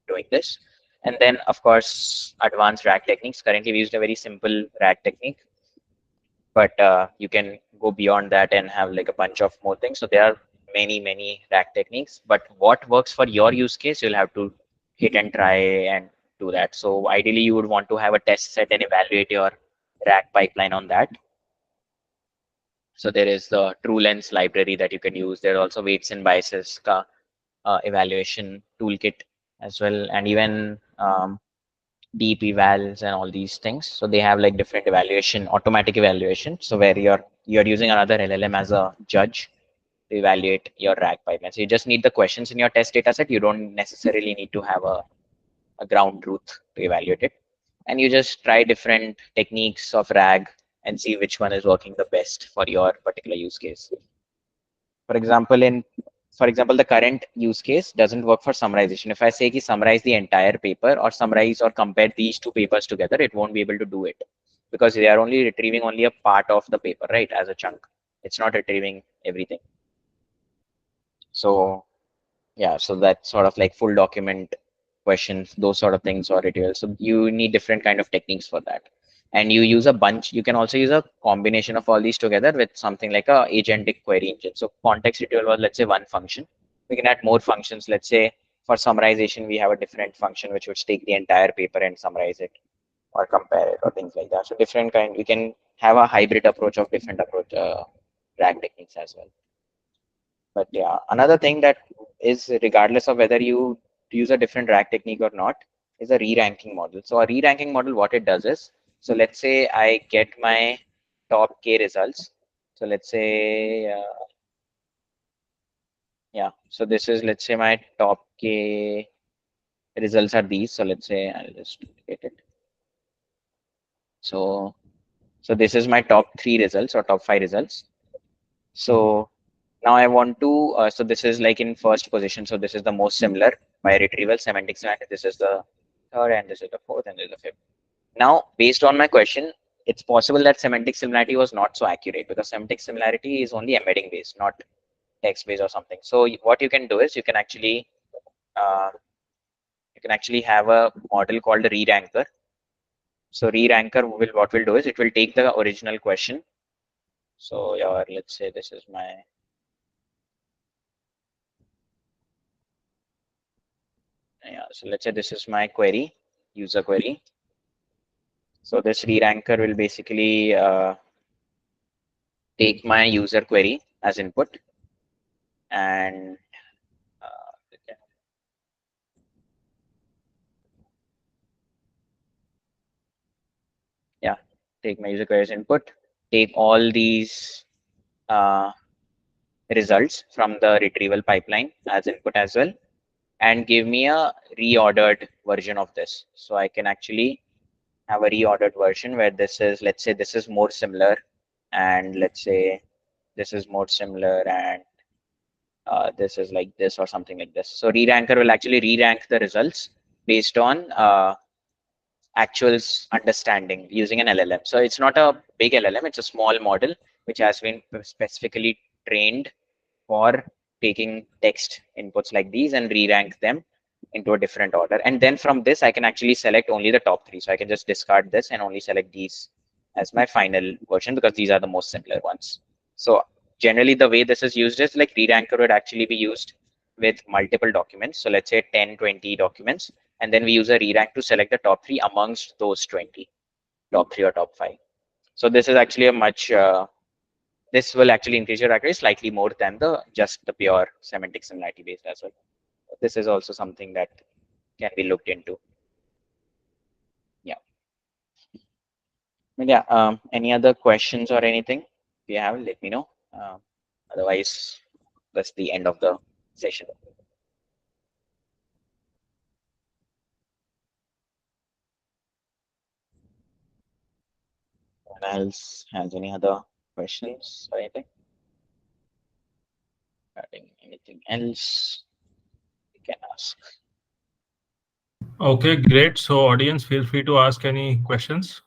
doing this. And then of course, advanced RAG techniques. Currently we used a very simple RAG technique, but you can go beyond that and have like a bunch of more things. So there are many RAG techniques, but what works for your use case, you'll have to hit and try and do that. So ideally you would want to have a test set and evaluate your RAG pipeline on that. So there is the TrueLens library that you can use. There are also weights and biases evaluation toolkit as well, and even deep evals and all these things. So they have like different evaluation, automatic evaluation. So where you're using another LLM as a judge to evaluate your RAG pipeline. So you just need the questions in your test data set. You don't necessarily need to have a ground truth to evaluate it. And you just try different techniques of RAG and see which one is working the best for your particular use case. For example, the current use case doesn't work for summarization. If I say ki summarize the entire paper or summarize or compare these two papers together, it won't be able to do it because they are only retrieving only a part of the paper, right, as a chunk. It's not retrieving everything. So yeah, so that's sort of like full document questions, those sort of things or retrieval. So you need different kind of techniques for that. And you use a bunch, you can also use a combination of all these together with something like a agentic query engine. So context retrieval was, let's say, one function. We can add more functions. Let's say for summarization, we have a different function which would take the entire paper and summarize it or compare it or things like that. So different kind, we can have a hybrid approach of different approach RAG techniques as well. But yeah, another thing that is regardless of whether you use a different RAG technique or not is a re-ranking model. So a re-ranking model, what it does is, so let's say I get my top K results. So let's say, yeah, so this is, let's say my top K results are these. So let's say I'll just get it. So this is my top 3 results or top 5 results. So now I want to, so this is like in first position. So this is the most similar. by retrieval, semantic similarity. This is the third, and this is the fourth, and this is the fifth. Now, based on my question, it's possible that semantic similarity was not so accurate because semantic similarity is only embedding based, not text based or something. So what you can do is you can actually have a model called a re-ranker. So re-ranker will, what will do is it will take the original question. So yeah, let's say this is my so let's say this is my query, user query. So this re-ranker will basically take my user query as input, and yeah, take my user query as input, take all these results from the retrieval pipeline as input as well, and give me a reordered version of this. So I can actually have a reordered version where this is, let's say this is more similar, and let's say this is more similar, and this is like this or something like this. So re-ranker will actually re-rank the results based on actual understanding using an LLM. So it's not a big LLM, it's a small model which has been specifically trained for taking text inputs like these and re-rank them into a different order. And then from this, I can actually select only the top three. So I can just discard this and only select these as my final version because these are the most similar ones. So generally the way this is used is like re-ranker would actually be used with multiple documents. So let's say 10, 20 documents, and then we use a re-rank to select the top three amongst those 20, top three or top five. So this is actually a much this will actually increase your accuracy slightly more than the just the pure semantic similarity based as well. This is also something that can be looked into. Yeah. Yeah. Any other questions or anything? If you have, let me know. Otherwise, that's the end of the session. Anyone else has any other questions or anything? Anything else you can ask? Okay, great. So audience, feel free to ask any questions.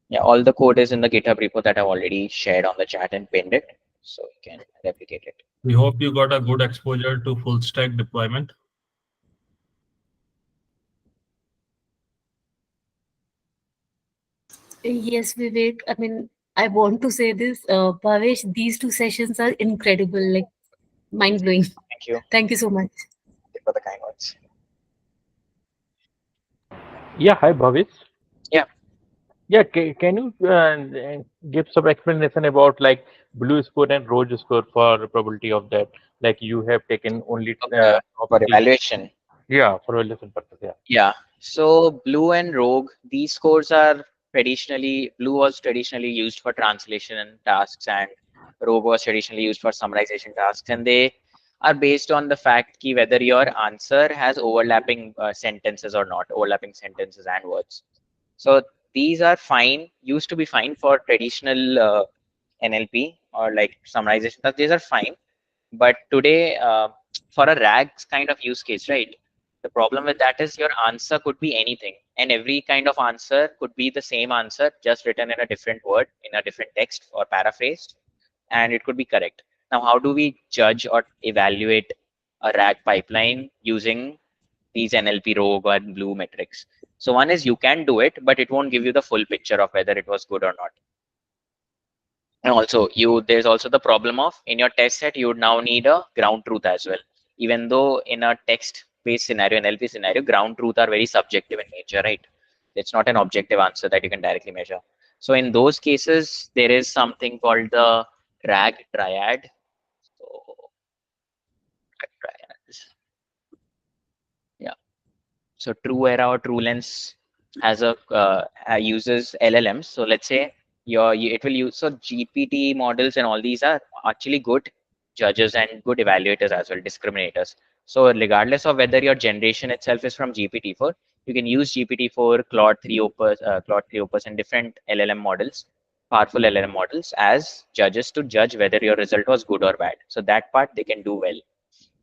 Yeah, all the code is in the GitHub repo that I've already shared on the chat and pinned it, so you can replicate it. We hope you got a good exposure to full stack deployment. Yes, Vivek. I mean, I want to say this, Bhavesh, these two sessions are incredible, like mind blowing. Thank you. Thank you so much. Thank you for the kind words. Yeah, hi Bhavesh. Yeah. Yeah, can you give some explanation about like blue score and rose score for probability of that? Like you have taken only top For three. evaluation. Yeah, for evaluation purpose. Yeah. Yeah. So Blue and Rogue, these scores are traditionally, Blue was traditionally used for translation tasks and Rogue was traditionally used for summarization tasks, and they are based on the fact ki whether your answer has overlapping sentences or not, overlapping sentences and words. So these are fine, used to be fine for traditional NLP or like summarization tasks. These are fine, but today for a RAGs kind of use case, right? The problem with that is your answer could be anything, and every kind of answer could be the same answer, just written in a different word, in a different text or paraphrased, and it could be correct. Now, how do we judge or evaluate a RAG pipeline using these NLP Rogue or Blue metrics? So one is you can do it, but it won't give you the full picture of whether it was good or not. And also there's also the problem of in your test set, you would now need a ground truth as well. Even though in a text-based scenario, NLP scenario, ground truth are very subjective in nature, right? It's not an objective answer that you can directly measure. So in those cases, there is something called the RAG triad. So triads. Yeah. So true error or true lens has a uses LLMs. So let's say it will use, so GPT models and all these are actually good judges and good evaluators as well, discriminators. So regardless of whether your generation itself is from GPT-4, you can use GPT-4, Claude 3 Opus, and different LLM models powerful LLM models as judges to judge whether your result was good or bad. So that part they can do well.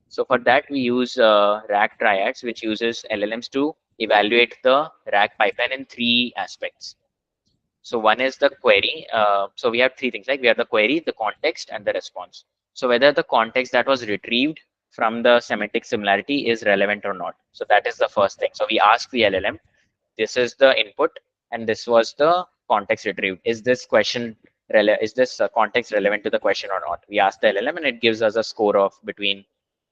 So for that, we use RAG triads, which uses LLMs to evaluate the RAG pipeline in 3 aspects. So one is the query. So we have 3 things, like we have the query, the context, and the response. So whether the context that was retrieved from the semantic similarity is relevant or not. So that is the first thing. So we ask the LLM, this is the input, and this was the context retrieved. Is this question is this context relevant to the question or not? We ask the LLM, and it gives us a score of between.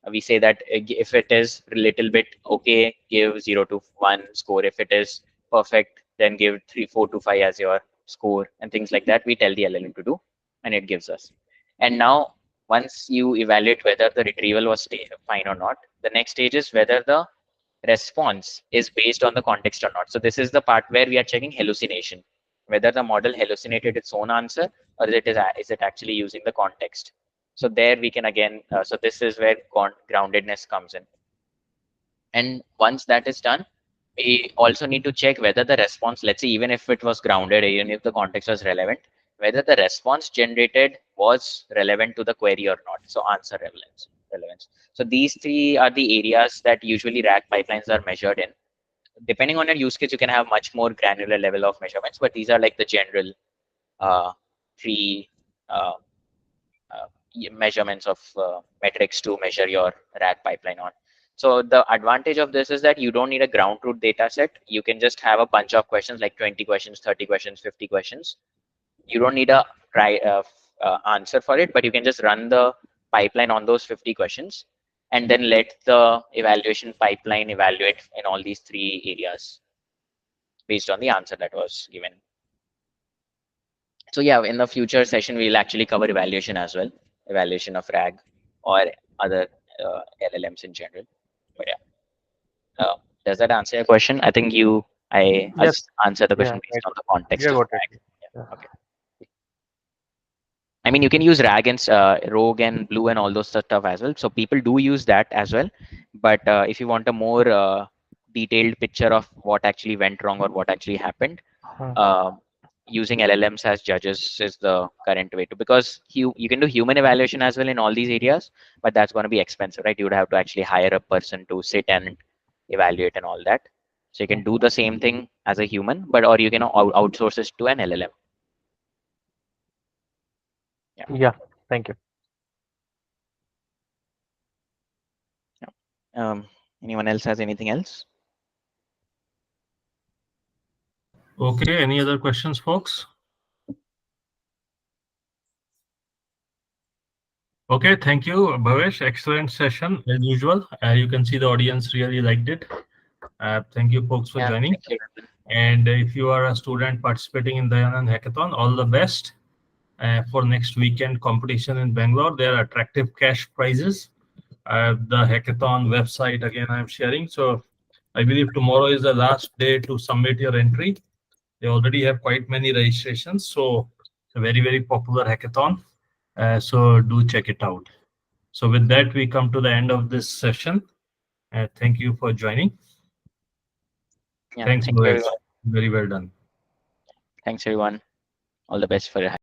We say that if it is a little bit okay, give 0 to 1 score. If it is perfect, then give 3, 4 to 5 as your score, and things like that. We tell the LLM to do, and it gives us. And now, once you evaluate whether the retrieval was fine or not, the next stage is whether the response is based on the context or not. So this is the part where we are checking hallucination, whether the model hallucinated its own answer or is it actually using the context. So there we can again, so this is where groundedness comes in. And once that is done, we also need to check whether the response, let's say even if it was grounded, even if the context was relevant, whether the response generated was relevant to the query or not. So answer relevance. So these 3 are the areas that usually RAG pipelines are measured in. Depending on your use case, you can have much more granular level of measurements, but these are like the general 3 measurements of metrics to measure your RAG pipeline on. So the advantage of this is that you don't need a ground truth data set. You can just have a bunch of questions, like 20 questions, 30 questions, 50 questions. You don't need a answer for it, but you can just run the pipeline on those 50 questions and then let the evaluation pipeline evaluate in all these 3 areas based on the answer that was given. So yeah, in the future session, we'll actually cover evaluation as well, evaluation of RAG or other LLMs in general. But yeah, does that answer your question? I think I Yes. answered the question Yeah, based on the context Yeah, of got RAG. it. Yeah. Yeah. Okay. I mean, you can use RAG and Rogue and Blue and all those stuff as well. So people do use that as well. But if you want a more detailed picture of what actually went wrong or what actually happened, using LLMs as judges is the current way to, because you can do human evaluation as well in all these areas, but that's going to be expensive, right? You would have to actually hire a person to sit and evaluate and all that. So you can do the same thing as a human, but or you can outsource it to an LLM. Yeah. Thank you. Anyone else has anything else? Okay, any other questions, folks? Okay, thank you, Bhavesh. Excellent session as usual. You can see the audience really liked it. Thank you, folks, for joining. Thank you. And if you are a student participating in the Anand Hackathon, all the best for next weekend competition in Bangalore. There are attractive cash prizes. The hackathon website, again, I'm sharing. So I believe tomorrow is the last day to submit your entry. They already have quite many registrations. So it's a very, very popular hackathon. So do check it out. So with that, we come to the end of this session. Thank you for joining. Yeah, Thanks, thank you, Bhavesh. everyone. Very well done. Thanks, everyone. All the best for your